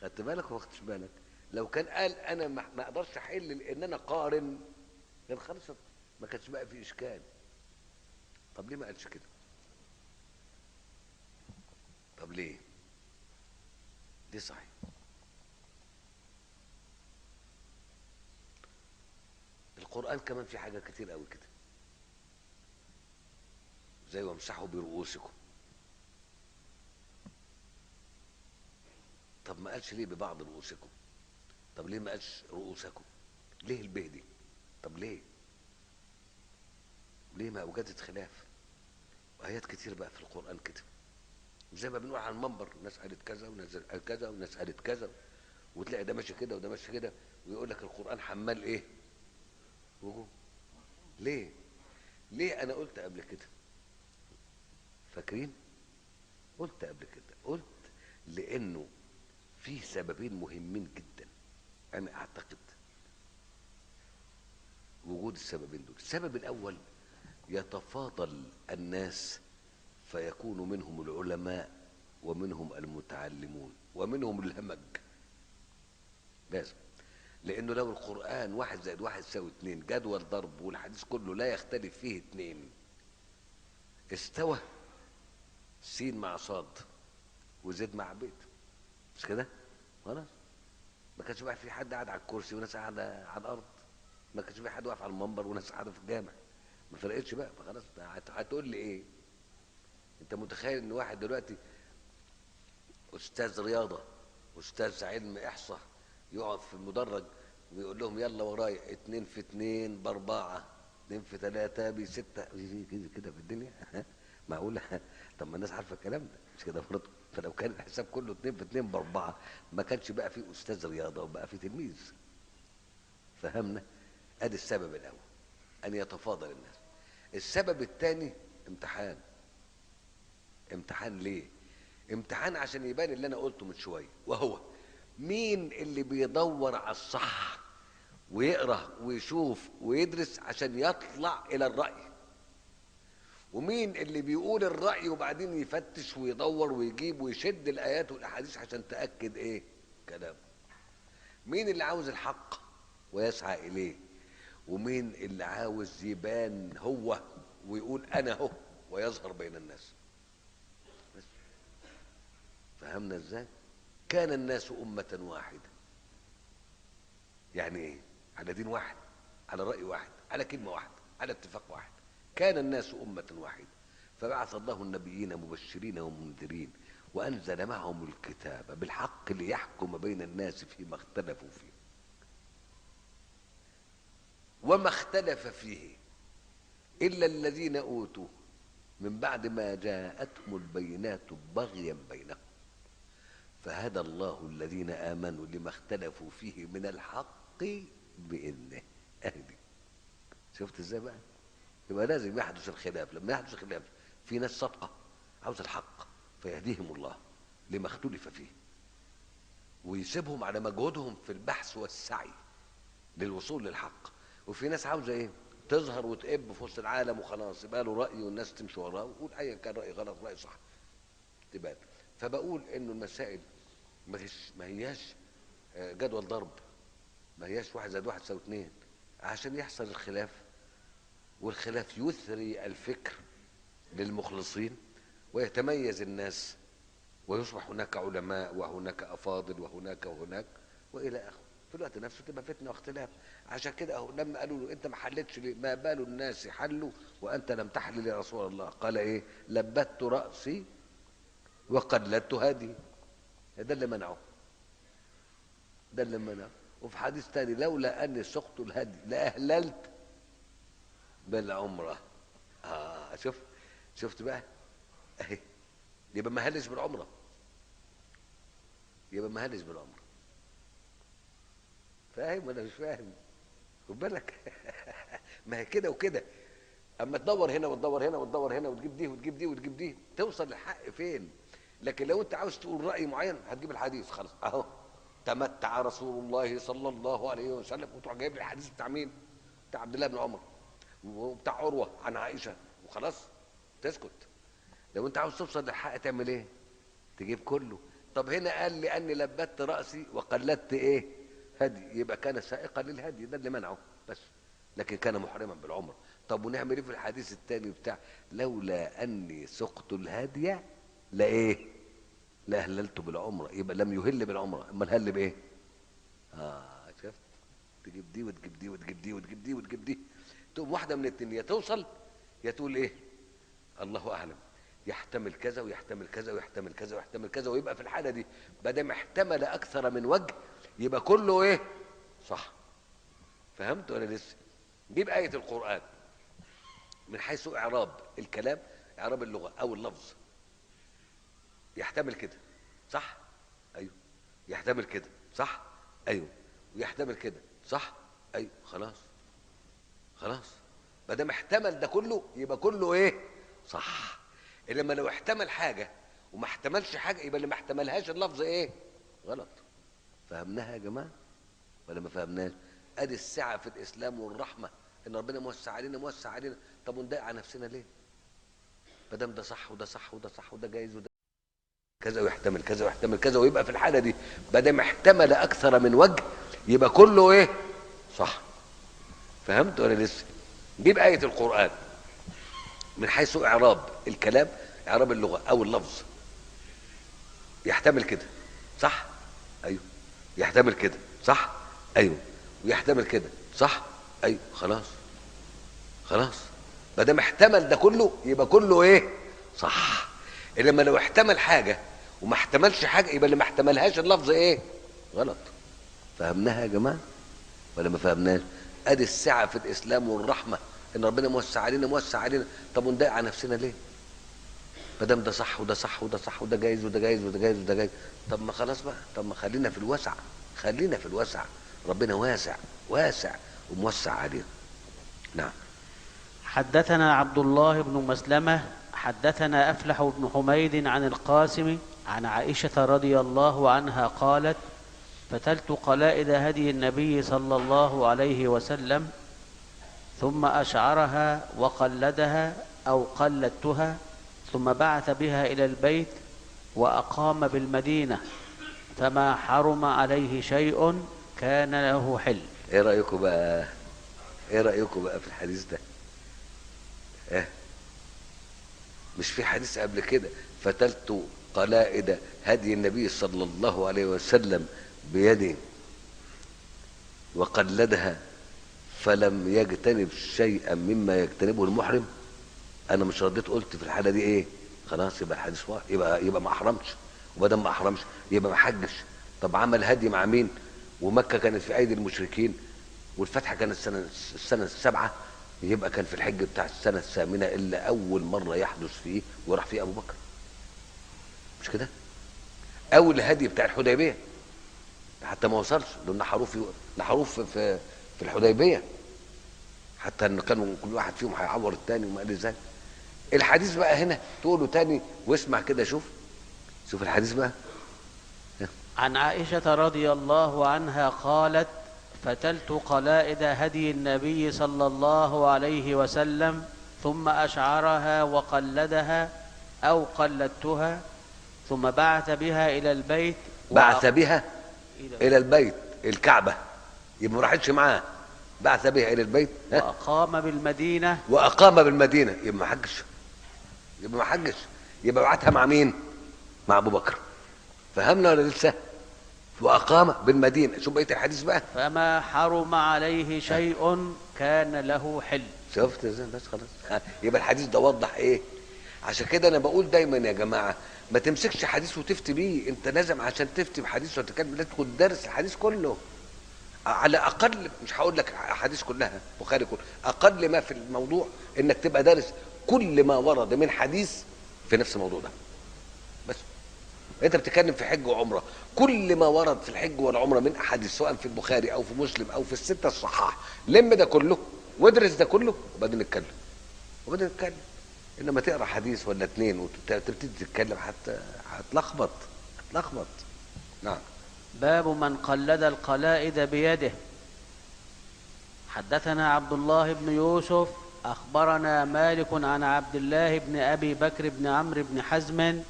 خدت بالك وما خدتش بالك؟ لو كان قال انا ما اقدرش احل لان انا قارن كان خلصت، ما كانش بقى في اشكال. طب ليه ما قالش كده؟ طب ليه؟ دي صحيح. القرآن كمان في حاجة كتير قوي كده، زي وامسحوا برؤوسكم. طب ما قالش ليه ببعض رؤوسكم؟ طب ليه ما قالش رؤوسكم؟ ليه البه دي؟ طب ليه؟ ليه ما اوجدت خلاف؟ وآيات كتير بقى في القرآن كده، زي ما بنقول على المنبر ناس قالت كذا وناس قالت كذا وناس قالت كذا، وتلاقي ده ماشي كده وده ماشي كده، ويقول لك القرآن حمال ايه؟ وجوه. ليه؟ ليه؟ انا قلت قبل كده، فاكرين؟ قلت قبل كده، قلت لانه في سببين مهمين جدا انا اعتقد وجود السببين دول. السبب الاول يتفاضل الناس فيكون منهم العلماء ومنهم المتعلمون ومنهم الهمج. لازم، لانه لو القرآن 1+1=2 جدول ضرب والحديث كله لا يختلف فيه 2 استوى س مع صاد وزيد مع بيت، مش كده؟ خلاص. ما كانش بقى في حد قاعد على الكرسي وناس قاعده على الارض، ما كانش في حد واقف على المنبر وناس قاعده في الجامع، ما فرقتش بقى. فخلاص هتقول لي ايه؟ انت متخيل ان واحد دلوقتي استاذ رياضه، استاذ علم احصاء، يقعد في المدرج ويقول لهم يلا ورايا 2 في 2 ب4، 2 في 3 ب6، كده في الدنيا؟ معقوله؟ طب ما الناس عارفه الكلام ده مش كده برضه؟ فلو كان الحساب كله 2 في 2 ب4 ما كانش بقى فيه استاذ رياضه وبقى فيه تلميذ. فهمنا؟ ادي السبب الاول، ان يتفاضل الناس. السبب الثاني امتحان. امتحان ليه؟ امتحان عشان يبان اللي انا قلته من شويه، وهو مين اللي بيدور على الصح ويقرا ويشوف ويدرس عشان يطلع الى الراي، ومين اللي بيقول الراي وبعدين يفتش ويدور ويجيب ويشد الايات والاحاديث عشان تاكد ايه كلامه. مين اللي عاوز الحق ويسعى اليه، ومين اللي عاوز يبان هو ويقول انا هو ويظهر بين الناس. بس فهمنا ازاي؟ كان الناس أمة واحدة. يعني ايه؟ على دين واحد، على رأي واحد، على كلمة واحدة، على اتفاق واحد. كان الناس أمة واحدة فبعث الله النبيين مبشرين ومنذرين وأنزل معهم الكتاب بالحق ليحكم بين الناس فيما اختلفوا فيه. وما اختلف فيه إلا الذين أوتوه من بعد ما جاءتهم البينات بغيا بينهم فهدى الله الذين آمنوا لما اختلفوا فيه من الحق بإذنه. أهدي. شفت ازاي بقى؟ يبقى لازم يحدث الخلاف. لما يحدث الخلاف في ناس صادقة عاوز الحق فيهديهم الله لما اختلف فيه ويسيبهم على مجهودهم في البحث والسعي للوصول للحق، وفي ناس عاوزة ايه؟ تظهر وتقب في وسط العالم وخلاص يبقى له رأي والناس تمشي وراه ويقول ايا كان رأي غلط رأي صح تبان. فبقول انه المسائل ما هياش جدول ضرب، ما هياش 1 زائد 1 يساوي 2 عشان يحصل الخلاف، والخلاف يثري الفكر للمخلصين ويتميز الناس ويصبح هناك علماء وهناك أفاضل وهناك وهناك وإلى آخره. في الوقت نفسه تبقى فتنة واختلاف. عشان كده أهو لما قالوا له أنت ما حلتش ليه؟ ما بال الناس حلوا وأنت لم تحلل يا رسول الله؟ قال إيه؟ لبت رأسي وقلدت هدي. ده اللي منعه، ده اللي منعه. وفي حديث تاني لولا أني سقت الهدي لأهللت بالعمرة. شفت بقى اهي. يبقى ما هلش بالعمرة، يبقى ما هلش بالعمرة. فاهم ولا مش فاهم؟ خد بالك. ما هي كده وكده. اما تدور هنا وتدور هنا وتدور هنا وتجيب دي وتجيب دي وتجيب دي توصل للحق فين؟ لكن لو انت عاوز تقول رأي معين هتجيب الحديث خلاص اهو تمتع رسول الله صلى الله عليه وسلم وتروح جايب لي الحديث بتاع مين؟ بتاع عبد الله بن عمر وبتاع عروة عن عائشة وخلاص تسكت. لو انت عاوز توصل للحق تعمل ايه؟ تجيب كله. طب هنا قال لي اني لبت رأسي وقلدت ايه؟ هدي. يبقى كان سائقا للهدي، ده اللي منعه بس، لكن كان محرما بالعمره. طب ونعمل ايه في الحديث الثاني بتاع لولا اني سقت الهدي لا ايه؟ لاهللت بالعمره. يبقى لم يهل بالعمره، اما الهل بايه؟ شفت؟ تجيب دي وتجيب دي وتجيب دي وتجيب دي وتجيب دي تقوم واحده من الاتنين يا توصل يا تقول ايه؟ الله اعلم. يحتمل كذا ويحتمل كذا ويحتمل كذا ويحتمل كذا، ويبقى في الحاله دي ما دام احتمل اكثر من وجه يبقى كله ايه؟ صح. فهمت ولا لسه؟ جيب آية القرآن من حيث إعراب الكلام، إعراب اللغة أو اللفظ. يحتمل كده صح؟ أيوه. يحتمل كده صح؟ أيوه. ويحتمل كده صح؟ أيوه. خلاص ما دام احتمل ده كله يبقى كله ايه؟ صح. انما لو احتمل حاجه وما احتملش حاجه يبقى اللي ما احتملهاش اللفظ ايه؟ غلط. فهمناها يا جماعه ولا ما فهمناش؟ ادي السعه في الاسلام والرحمه، ان ربنا موسع علينا موسع علينا. طب ونضايق على نفسنا ليه؟ ما دام ده صح وده صح وده صح وده جايز وده كذا ويحتمل كذا ويحتمل كذا، ويبقى في الحاله دي ما دام احتمل اكثر من وجه يبقى كله ايه؟ صح. فهمت ولا لسه؟ جيب آية القرآن من حيث إعراب الكلام، إعراب اللغة أو اللفظ. يحتمل كده صح؟ أيوه. يحتمل كده صح؟ أيوه. ويحتمل كده صح؟ أيوه. خلاص ما دام احتمل ده كله يبقى كله إيه؟ صح. انما لو احتمل حاجه وما احتملش حاجه يبقى اللي ما احتملهاش اللفظ ايه؟ غلط. فهمناها يا جماعه ولا ما فهمناش؟ ادي السعه في الاسلام والرحمه، ان ربنا موسع علينا موسع علينا. طب ونضايق على نفسنا ليه؟ ما دام ده صح وده صح وده صح وده جايز وده جايز وده جايز وده جايز، طب ما خلاص بقى، طب ما خلينا في الوسع، خلينا في الوسع. ربنا واسع واسع وموسع علينا. نعم. حدثنا عبد الله بن مسلمة حدثنا أفلح بن حميد عن القاسم عن عائشة رضي الله عنها قالت: فتلت قلائد هدي النبي صلى الله عليه وسلم ثم أشعرها وقلدها أو قلدتها ثم بعث بها إلى البيت وأقام بالمدينة فما حرم عليه شيء كان له حل. ايه رأيكم بقى؟ ايه رأيكم بقى في الحديث ده؟ ايه؟ مش في حديث قبل كده فتلت قلائد هدي النبي صلى الله عليه وسلم بيده وقلدها فلم يجتنب شيئا مما يجتنبه المحرم؟ انا مش رديت قلت في الحاله دي ايه؟ خلاص يبقى الحديث واحد، يبقى ما احرمش، وما دام ما احرمش يبقى ما حجش. طب عمل هدي مع مين؟ ومكه كانت في ايدي المشركين والفتحه كانت السنه السابعه، يبقى كان في الحج بتاع السنه الثامنه الا اول مره يحدث فيه وراح فيه ابو بكر. مش كده؟ اول هدي بتاع الحديبيه حتى ما وصلش، دول نحروه في الحديبيه، حتى ان كانوا كل واحد فيهم هيعور الثاني وما الى ذلك. الحديث بقى هنا تقوله تاني واسمع كده، شوف الحديث بقى. عن عائشة رضي الله عنها قالت: فتلت قلائد هدي النبي صلى الله عليه وسلم ثم أشعرها وقلدها أو قلدتها ثم بعث بها إلى البيت بعث بها إلى البيت الكعبة، يبقى ما راحتش معاه، بعث بها إلى البيت وأقام بالمدينة يبقى ما حجش، يبقى بعتها مع مين؟ مع أبو بكر. فهمنا ولا لسه؟ وأقام بالمدينة. شوف بقية الحديث بقى. فما حرم عليه شيء كان له حل. شفت ازاي؟ بس خلاص يبقى الحديث ده وضح ايه. عشان كده انا بقول دايما يا جماعه ما تمسكش حديث وتفتي بيه. انت لازم عشان تفتي بحديث وتتكلم لازم تكون دارس الحديث كله على اقل. مش هقول لك احاديث كلها بخاري كله، اقل ما في الموضوع انك تبقى دارس كل ما ورد من حديث في نفس الموضوع ده. بس انت بتتكلم في حج وعمره، كل ما ورد في الحج والعمره من احاديث سواء في البخاري او في مسلم او في السته الصحاح، لم ده كله وادرس ده كله وبعدين نتكلم. انما تقرا حديث ولا اتنين وتبتدي تتكلم حتى هتلخبط. نعم. باب من قلد القلائد بيده. حدثنا عبد الله بن يوسف أخبرنا مالك عن عبد الله بن أبي بكر بن عمرو بن حزم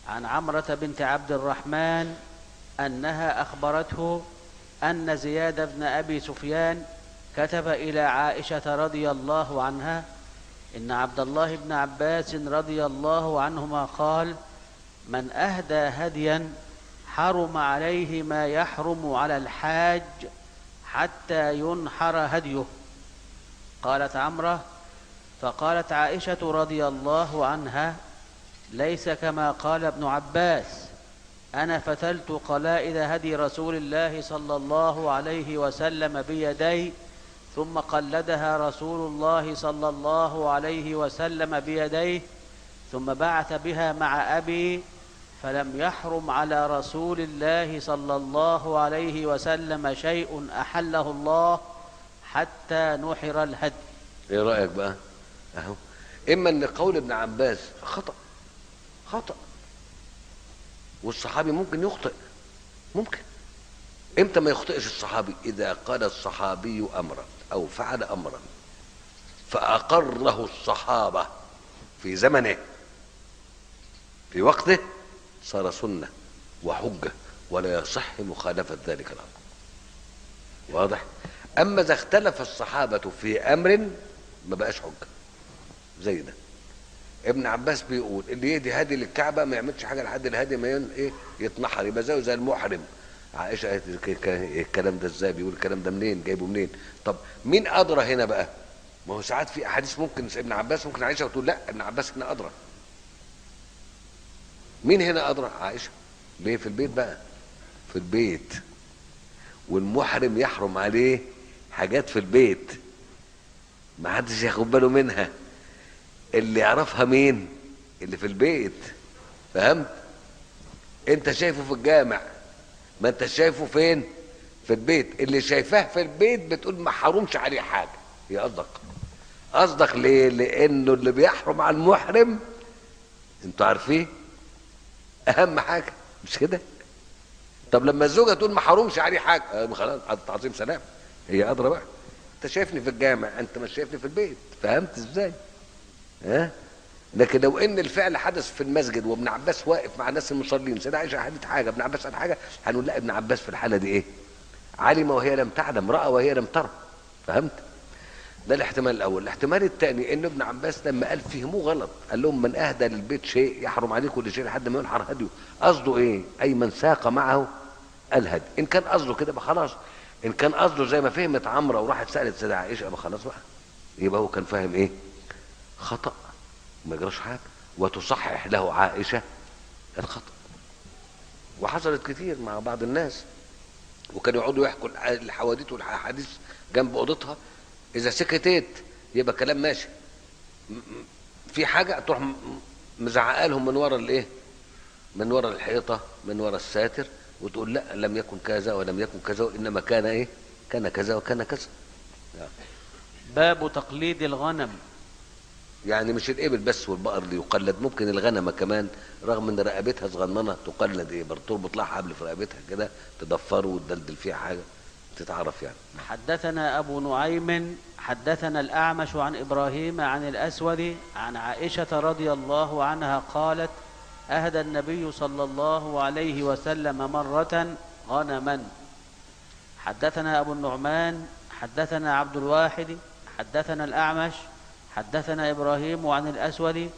عن عمرة بنت عبد الرحمن أنها أخبرته أن زياد بن أبي سفيان كتب إلى عائشة رضي الله عنها إن عبد الله بن عباس رضي الله عنهما قال: من أهدى هديا حرم عليه ما يحرم على الحاج حتى ينحر هديه. قالت عمرة: فقالت عائشة رضي الله عنها: ليس كما قال ابن عباس، أنا فتلت قلائد هدي رسول الله صلى الله عليه وسلم بيدي ثم قلدها رسول الله صلى الله عليه وسلم بيديه ثم بعث بها مع أبي فلم يحرم على رسول الله صلى الله عليه وسلم شيء أحله الله حتى نحر الهدي. ايه رأيك بقى؟ اهو اما ان قول ابن عباس خطأ والصحابي ممكن يخطئ. ممكن. امتى ما يخطئش الصحابي؟ اذا قال الصحابي امرا او فعل امرا فاقره الصحابة في زمنه في وقته صار سنة وحجة ولا يصح مخالفة ذلك الامر. واضح؟ اما اذا اختلف الصحابة في امر ما بقاش حجة. زي ده ابن عباس بيقول اللي يهدي هدي للكعبة ما يعملش حاجة لحد الهدي ما يتنحر، يبقى زي المحرم. عائشة قالت الكلام ده ازاي؟ بيقول الكلام ده منين؟ جايبه منين؟ طب مين ادرى هنا بقى؟ ما هو ساعات في احاديث ممكن ابن عباس ممكن عائشة وتقول لا ابن عباس هنا ادرى. مين هنا أدرى؟ عائشة. ليه؟ في البيت بقى، في البيت، والمحرم يحرم عليه حاجات في البيت ما حدش ياخد باله منها، اللي يعرفها مين؟ اللي في البيت. فهمت؟ انت شايفه في الجامع، ما انت شايفه فين؟ في البيت. اللي شايفاه في البيت بتقول ما حرمش عليه حاجه. هي قصدك ليه؟ لانه اللي بيحرم على المحرم انتوا عارفين اهم حاجه، مش كده؟ طب لما الزوجه تقول ما حرمش عليه حاجه، خلاص تعظيم سلام، هي ادرى بقى. انت شايفني في الجامع، انت مش شايفني في البيت. فهمت ازاي؟ ها؟ لكن لو ان الفعل حدث في المسجد وابن عباس واقف مع الناس المصلين، سيدة عائشه حدث حاجه، ابن عباس قال حاجه، هنقول لا، ابن عباس في الحاله دي ايه؟ علم وهي لم تعلم، راى وهي لم ترى. فهمت؟ ده الاحتمال الاول. الاحتمال الثاني ان ابن عباس لما قال فهموه غلط، قال لهم من اهدى للبيت شيء يحرم عليه كل شيء لحد ما ينحر هديه. قصده ايه؟ اي من ساق معه الهدي. ان كان قصده كده يبقى خلاص. ان كان قصده زي ما فهمت عمرو وراحت سالت سيدة عائشه، يبقى خلاص بقى، يبقى هو كان فاهم ايه؟ خطأ، ما يجراش حاجه، وتصحح له عائشه الخطأ. وحصلت كتير مع بعض الناس، وكانوا يقعدوا يحكوا الحواديت والحديث جنب اوضتها، اذا سكتت يبقى كلام ماشي، في حاجه تروح مزعقه لهم من ورا الايه؟ من ورا الحيطه، من ورا الساتر، وتقول لا لم يكن كذا ولم يكن كذا وانما كان ايه؟ كان كذا وكان كذا. باب تقليد الغنم. يعني مش الابل بس والبقر اللي يقلد، ممكن الغنمه كمان، رغم ان رقبتها صغننه تقلد. ايه برضه؟ تربط لها حبل في رقبتها كده، تضفره وتدلدل فيها حاجه تتعرف يعني. حدثنا أبو نعيم حدثنا الأعمش عن إبراهيم عن الأسود عن عائشة رضي الله عنها قالت: أهدى النبي صلى الله عليه وسلم مرة غنما. حدثنا أبو النعمان حدثنا عبد الواحد حدثنا الأعمش حدثنا إبراهيم عن الأسود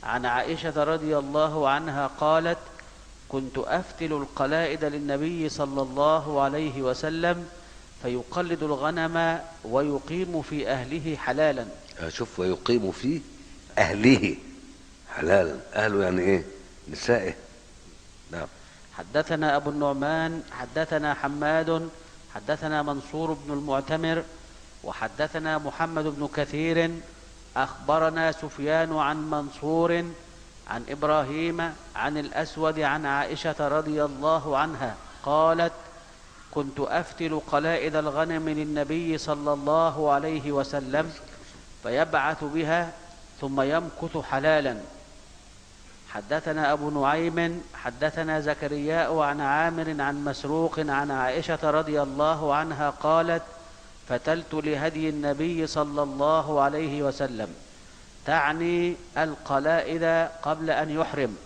عن عائشة رضي الله عنها قالت: كنت أفتل القلائد للنبي صلى الله عليه وسلم فيقلد الغنم ويقيم في أهله حلالا. شوف، ويقيم في اهله حلالا. اهله يعني ايه؟ نسائه. نعم. حدثنا أبو النعمان حدثنا حماد حدثنا منصور بن المعتمر وحدثنا محمد بن كثير أخبرنا سفيان عن منصور عن إبراهيم عن الأسود عن عائشة رضي الله عنها قالت: كنت أفتل قلائد الغنم للنبي صلى الله عليه وسلم فيبعث بها ثم يمكث حلالا. حدثنا أبو نعيم حدثنا زكرياء عن عامر عن مسروق عن عائشة رضي الله عنها قالت: فتلت لهدي النبي صلى الله عليه وسلم، تعني القلائد قبل أن يحرم.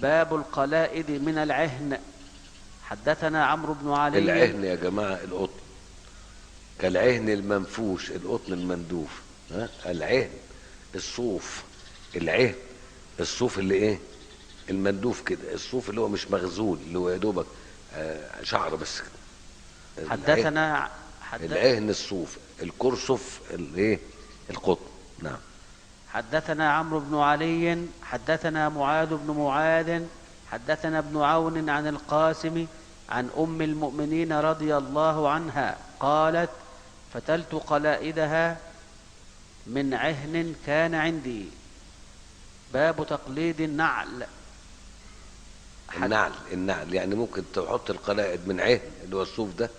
باب القلائد من العهن. حدثنا عمرو بن علي. العهن يا جماعه القطن، كالعهن المنفوش، القطن المندوف. العهن الصوف، العهن الصوف اللي ايه؟ المندوف كده، الصوف اللي هو مش مغزول، اللي هو يا دوبك شعر بس كده. حدثنا العهن الصوف، الكرسف الايه؟ القطن. نعم. حدثنا عمرو بن علي حدثنا معاذ بن معاذ حدثنا ابن عون عن القاسم عن أم المؤمنين رضي الله عنها قالت: فتلت قلائدها من عهن كان عندي. باب تقليد النعل. النعل يعني ممكن تحط القلائد من عهن اللي هو الصوف ده،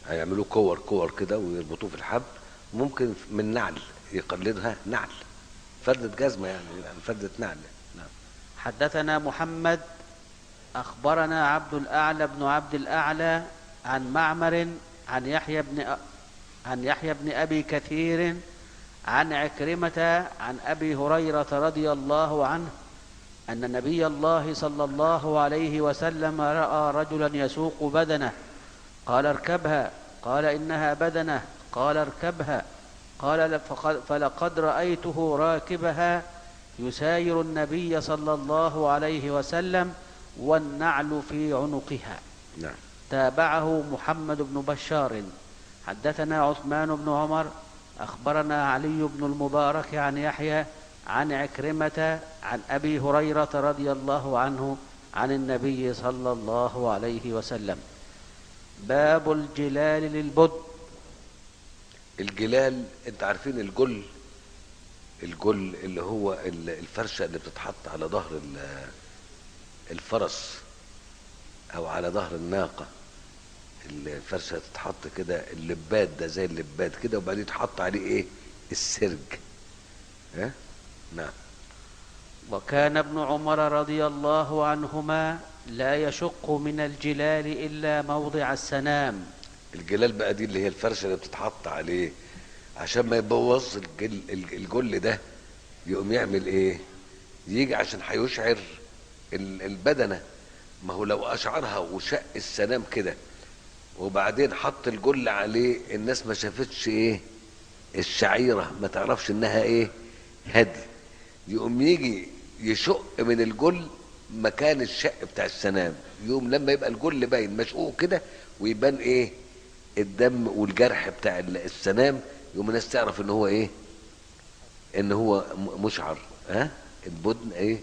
هيعملوه كور كده ويربطوه في الحبل. ممكن من نعل يقلدها نعل، فردة جزمة يعني فردة نعل. نعم. حدثنا محمد أخبرنا عبد الأعلى بن عبد الأعلى عن معمر عن يحيى بن أبي كثير عن عكرمة عن أبي هريرة رضي الله عنه أن نبي الله صلى الله عليه وسلم رأى رجلا يسوق بدنه، قال: اركبها. قال: إنها بدنه. قال: اركبها. قال: فلقد رأيته راكبها يساير النبي صلى الله عليه وسلم والنعل في عنقها. نعم. تابعه محمد بن بشار. حدثنا عثمان بن عمر أخبرنا علي بن المبارك عن يحيى عن عكرمة عن أبي هريرة رضي الله عنه عن النبي صلى الله عليه وسلم. باب الجلال للبد. الجلال، انت عارفين الجل؟ الجل اللي هو الفرشة اللي بتتحط على ظهر الفرس او على ظهر الناقة. الفرشة تتحط كده، اللباد ده زي اللباد كده، وبعدين يتحط عليه ايه؟ السرج. ها؟ نعم. وكان ابن عمر رضي الله عنهما لا يشق من الجلال إلا موضع السنام. الجلال بقى دي اللي هي الفرشة اللي بتتحط عليه عشان ما يبوظ الجل ده. يقوم يعمل ايه؟ يجي عشان هيشعر البدنة. ما هو لو اشعرها وشق السنام كده وبعدين حط الجل عليه، الناس ما شافتش ايه؟ الشعيرة ما تعرفش انها ايه؟ هدي. يقوم يجي يشق من الجل مكان الشق بتاع السنام. يقوم لما يبقى الجل باين مشقوق كده ويبان ايه؟ الدم والجرح بتاع السنام، يقوم الناس تعرف ان هو ايه؟ ان هو مشعر. ها؟ البدن ايه؟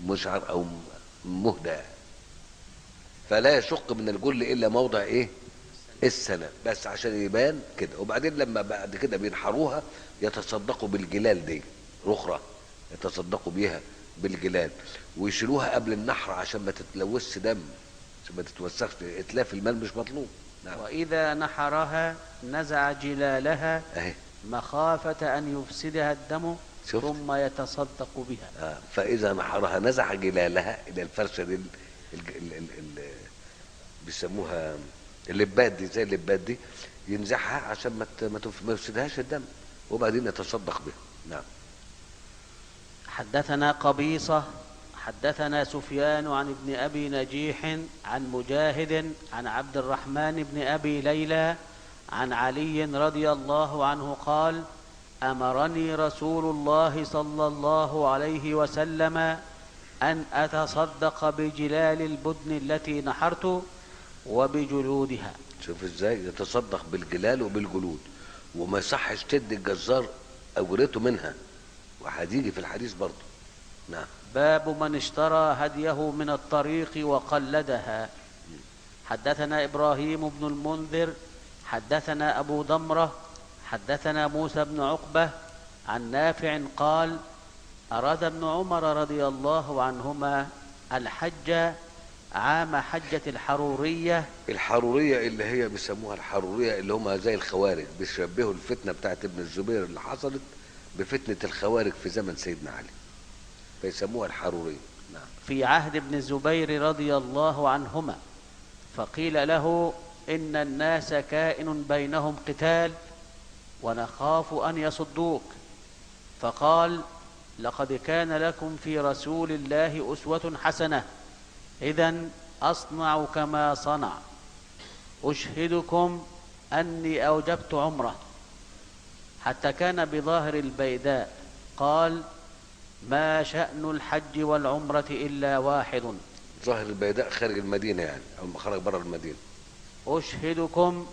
مشعر او مهدى. فلا يشق من الجل الا موضع ايه؟ السنام، بس عشان يبان كده. وبعدين لما بعد كده بينحروها يتصدقوا بالجلال دي رخرة، يتصدقوا بيها بالجلال ويشيلوها قبل النحر عشان ما تتلوثش دم، عشان ما تتوسخش. اتلاف المال مش مطلوب. نعم. وإذا نحرها نزع جلالها اهي. مخافة أن يفسدها الدم. شفت؟ ثم يتصدق بها. فإذا نحرها نزع جلالها إلى الفرشة دي بيسموها اللباد دي، زي اللباد دي، ينزعها عشان ما يفسدهاش الدم، وبعدين يتصدق بها. نعم. حدثنا قبيصة حدثنا سفيان عن ابن أبي نجيح عن مجاهد عن عبد الرحمن بن أبي ليلى عن علي رضي الله عنه قال: أمرني رسول الله صلى الله عليه وسلم أن أتصدق بجلال البدن التي نحرت وبجلودها. شوف ازاي يتصدق بالجلال وبالجلود، وما يصحش تدي الجزار اجرته منها، وهتيجي في الحديث برضه. نعم. باب من اشترى هديه من الطريق وقلدها. حدثنا إبراهيم بن المنذر حدثنا أبو ضمرة حدثنا موسى بن عقبة عن نافع قال: أراد ابن عمر رضي الله عنهما الحج عام حجة الحرورية. الحرورية اللي هي بيسموها الحرورية، اللي هم زي الخوارج، بيشبهوا الفتنة بتاعت ابن الزبير اللي حصلت بفتنة الخوارج في زمن سيدنا علي، فيسموها الحرورية. نعم. في عهد ابن الزبير رضي الله عنهما، فقيل له: إن الناس كائن بينهم قتال ونخاف أن يصدوك. فقال: لقد كان لكم في رسول الله أسوة حسنة، إذن أصنع كما صنع. أشهدكم أني أوجبت عمرة، حتى كان بظاهر البيداء. قال: ما شأن الحج والعمرة إلا واحد. ظاهر البيداء خارج المدينة يعني، أو ما خرج بره المدينة. أشهدكم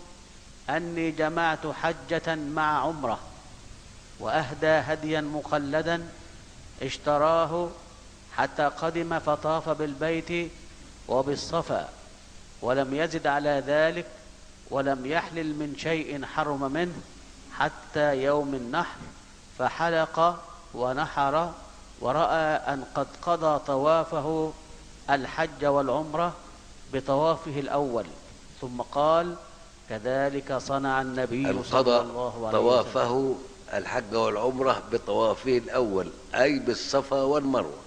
أني جمعت حجة مع عمرة، وأهدى هديا مخلدا اشتراه حتى قدم فطاف بالبيت وبالصفا، ولم يزد على ذلك، ولم يحلل من شيء حرم منه حتى يوم النحر، فحلق ونحر، ورأى أن قد قضى طوافه الحج والعمرة بطوافه الأول، ثم قال: كذلك صنع النبي صلى الله عليه وسلم. طوافه الحج والعمرة بطوافه الأول، أي بالصفا والمروة.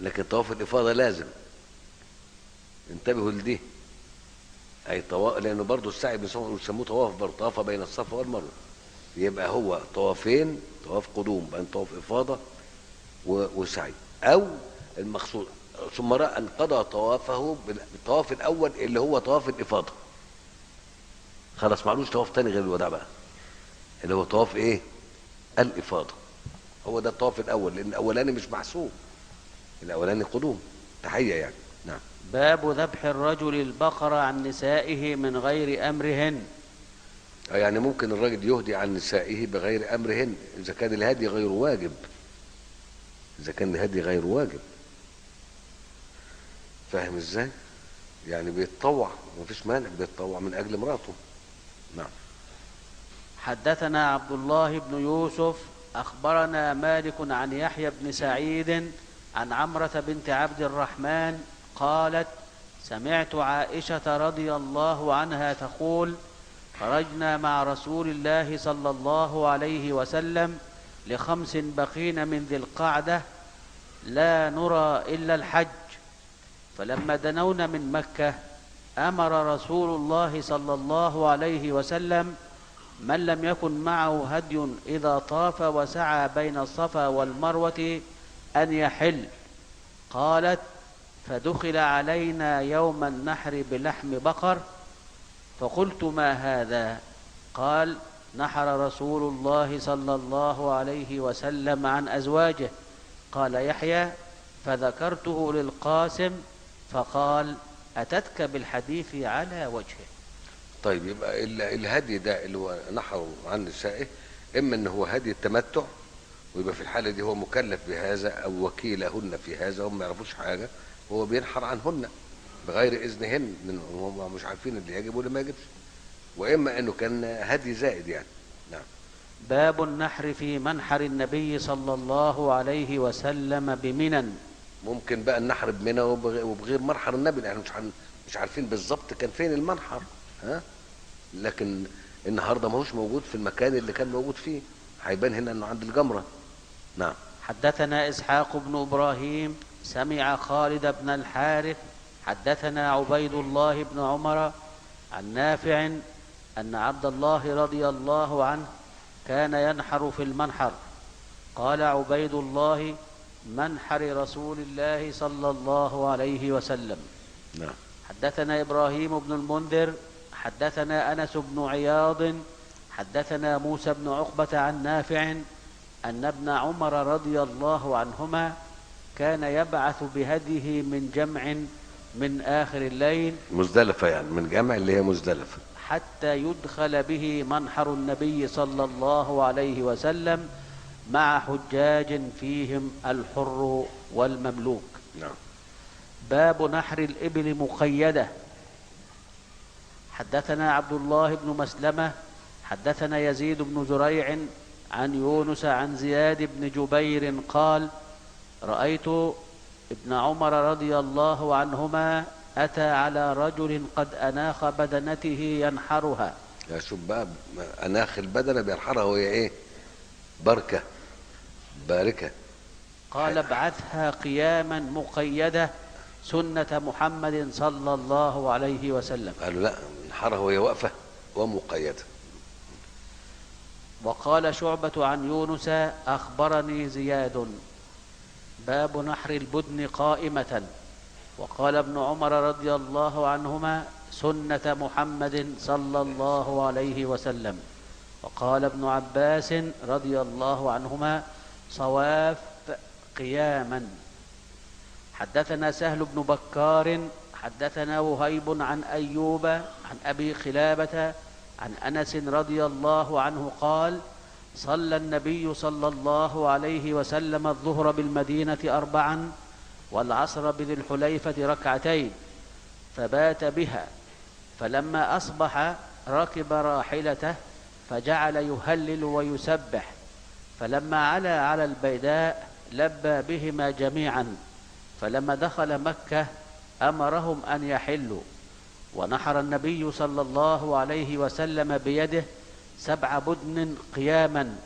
لكن طواف الإفاضة لازم، انتبهوا لدي. أي طواف، لأنه برضو السعي بيسموه طواف، برضو طواف بين الصفا والمروة. يبقى هو طوافين، طواف قدوم بين طواف إفاضة وسعي، أو المقصود ثم رأى أن قضى طوافه بالطواف الأول اللي هو طواف الإفاضة، خلاص معلوش طواف تاني غير الوداع بقى، اللي هو طواف إيه؟ الإفاضة. هو ده الطواف الأول، لأن الأولاني مش محسوب، الأولاني قدوم تحية يعني. نعم. باب ذبح الرجل البقر عن نسائه من غير أمرهن. يعني ممكن الراجل يهدي عن نسائه بغير امرهن اذا كان الهدي غير واجب، اذا كان الهدي غير واجب. فاهم ازاي؟ يعني بيتطوع، مفيش مانع بيتطوع من اجل مراته. نعم. حدثنا عبد الله بن يوسف أخبرنا مالك عن يحيى بن سعيد عن عمرة بنت عبد الرحمن قالت: سمعت عائشة رضي الله عنها تقول: خرجنا مع رسول الله صلى الله عليه وسلم ل5 بقين من ذي القعدة لا نرى إلا الحج، فلما دنونا من مكة أمر رسول الله صلى الله عليه وسلم من لم يكن معه هدي إذا طاف وسعى بين الصفا والمروة أن يحل. قالت: فدخل علينا يوم النحر بلحم بقر، فقلت: ما هذا؟ قال: نحر رسول الله صلى الله عليه وسلم عن أزواجه. قال يحيى: فذكرته للقاسم فقال: أتتك بالحديث على وجهه. طيب يبقى الهدي ده اللي هو نحره عن نسائه، اما ان هو هدي التمتع ويبقى في الحاله دي هو مكلف بهذا او وكيلهن في هذا، هم ما يعرفوش حاجه، هو بينحر عنهن بغير اذنهن، هم مش عارفين اللي يجب واللي ما يجبش. واما انه كان هدي زائد يعني. نعم. باب النحر في منحر النبي صلى الله عليه وسلم بمنى. ممكن بقى النحر بمنى وبغير منحر النبي، لان احنا مش عارفين بالظبط كان فين المنحر، ها؟ لكن النهارده ما هوش موجود في المكان اللي كان موجود فيه، هيبان هنا انه عند الجمره. نعم. حدثنا إسحاق بن إبراهيم سمع خالد بن الحارث حدثنا عبيد الله بن عمر عن نافع أن عبد الله رضي الله عنه كان ينحر في المنحر. قال عبيد الله: منحر رسول الله صلى الله عليه وسلم. نعم. حدثنا إبراهيم بن المنذر حدثنا أنس بن عياض حدثنا موسى بن عقبة عن نافع أن ابن عمر رضي الله عنهما كان يبعث بهديه من جمع من آخر الليل، مزدلفه يعني من جمع اللي هي مزدلفه، حتى يدخل به منحر النبي صلى الله عليه وسلم مع حجاج فيهم الحر والمملوك. نعم. باب نحر الإبل مقيدة. حدثنا عبد الله بن مسلمة حدثنا يزيد بن زريع عن يونس عن زياد بن جبير قال: رأيت ابن عمر رضي الله عنهما أتى على رجل قد أناخ بدنته ينحرها. يا شوف بقى، اناخ البدنه بينحرها وهي ايه؟ بركه باركه. قال: ابعثها قياما مقيدة سنة محمد صلى الله عليه وسلم. قالوا لا، انحرها وهي واقفه ومقيده. وقال شعبة عن يونس: أخبرني زياد. باب نحر البدن قائمة. وقال ابن عمر رضي الله عنهما: سنة محمد صلى الله عليه وسلم. وقال ابن عباس رضي الله عنهما: صواف قياما. حدثنا سهل بن بكار حدثنا وهيب عن أيوب عن أبي خلابة عن أنس رضي الله عنه قال: صلى النبي صلى الله عليه وسلم الظهر بالمدينة 4 والعصر بذي الحليفة 2 فبات بها، فلما أصبح ركب راحلته فجعل يهلل ويسبح، فلما علا على البيداء لبى بهما جميعا، فلما دخل مكة أمرهم أن يحلوا، ونحر النبي صلى الله عليه وسلم بيده 7 بدن قياما،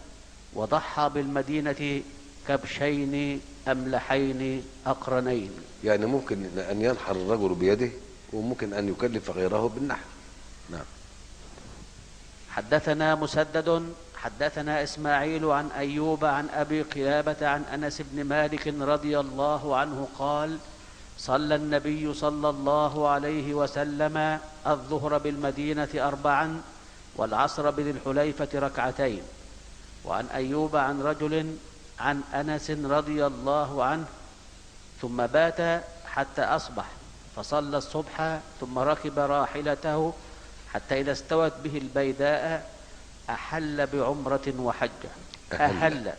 وضحى بالمدينة كبشين أملحين أقرنين. يعني ممكن ان ينحر الرجل بيده وممكن ان يكلف غيره بالنحر. نعم. حدثنا مسدد حدثنا إسماعيل عن أيوب عن أبي قلابة عن أنس بن مالك رضي الله عنه قال: صلى النبي صلى الله عليه وسلم الظهر بالمدينة 4 والعصر بذي الحليفة 2. وعن أيوب عن رجل عن أنس رضي الله عنه: ثم بات حتى أصبح، فصلى الصبح ثم ركب راحلته حتى إذا استوت به البيداء أحل بعمرة وحجة. أهل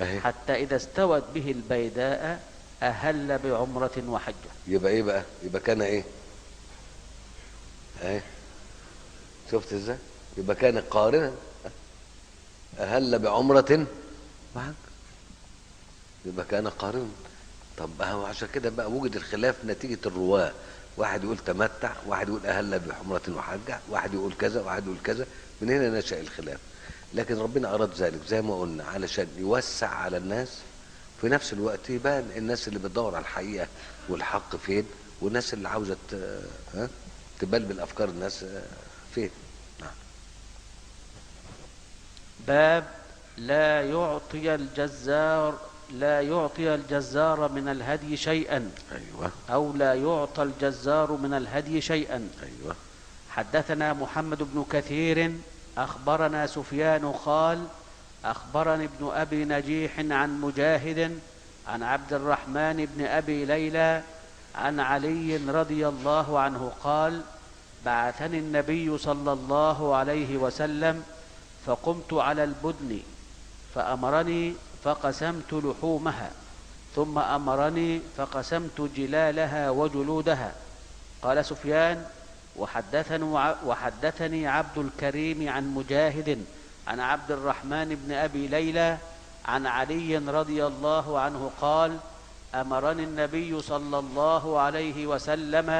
حتى إذا استوت به البيداء أهل بعمرة وحجة. يبقى ايه بقى؟ يبقى كان ايه؟ اهي شفت ازاي؟ يبقى كان قارنا، أهل بعمرة وحج، يبقى كان قارنا. طب عشان كده بقى وجد الخلاف نتيجة الرواة، واحد يقول تمتع، واحد يقول أهل بعمرة وحجة، واحد يقول كذا، واحد يقول كذا، من هنا نشأ الخلاف. لكن ربنا أراد ذلك زي ما قلنا علشان يوسع على الناس، في نفس الوقت يبان الناس اللي بتدور على الحقيقة والحق فين، والناس اللي عاوزة تبلبل أفكار الناس فين. باب لا يعطي الجزار من الهدي شيئا. أيوة. أو لا يعطى الجزار من الهدي شيئا. أيوة. حدثنا محمد بن كثير أخبرنا سفيان قال أخبرني ابن أبي نجيح عن مجاهد عن عبد الرحمن بن أبي ليلى عن علي رضي الله عنه قال بعثني النبي صلى الله عليه وسلم فقمت على البدن فأمرني فقسمت لحومها، ثم أمرني فقسمت جلالها وجلودها. قال سفيان وحدثني عبد الكريم عن مجاهد عن عبد الرحمن بن أبي ليلى عن علي رضي الله عنه قال أمرني النبي صلى الله عليه وسلم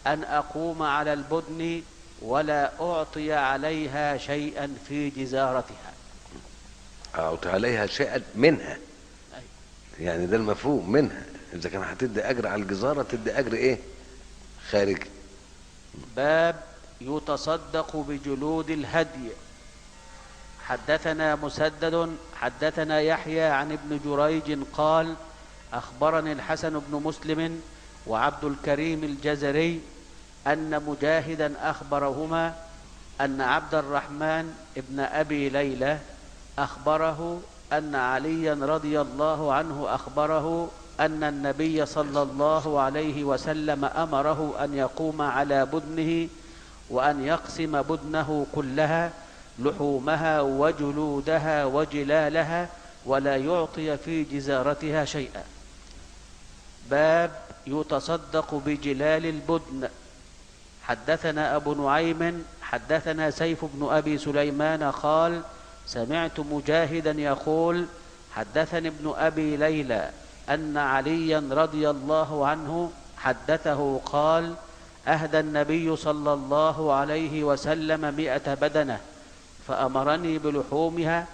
أن أقوم على البدن ولا أعطي عليها شيئا في جزارتها. أعطي عليها شيئا منها، يعني ده المفهوم منها. إذا كان هتدي أجر على الجزارة تدي أجر إيه؟ خارجي. باب يتصدق بجلود الهدي. حدثنا مسدد حدثنا يحيى عن ابن جريج قال أخبرني الحسن بن مسلم وعبد الكريم الجزري أن مجاهدا أخبرهما أن عبد الرحمن ابن أبي ليلى أخبره أن عليا رضي الله عنه أخبره أن النبي صلى الله عليه وسلم أمره أن يقوم على بدنه وأن يقسم بدنه كلها لحومها وجلودها وجلالها ولا يعطي في جزارتها شيئا. باب يتصدق بجلال البدن. حدثنا أبو نعيم حدثنا سيف بن أبي سليمان قال سمعت مجاهدا يقول حدثني ابن أبي ليلى أن عليا رضي الله عنه حدثه قال أهدى النبي صلى الله عليه وسلم 100 بدنة فأمرني بلحومها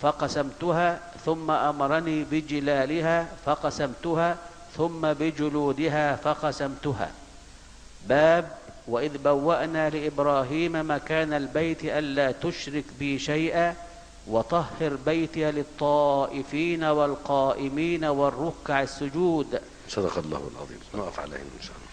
فقسمتها ثم أمرني بجلالها فقسمتها ثم بجلودها فقسمتها. باب وإذ بوأنا لإبراهيم مكان البيت ألا تشرك بي شيئا وطهر بيتي للطائفين والقائمين والركع السجود. صدق الله العظيم. نقف عليه إن شاء الله.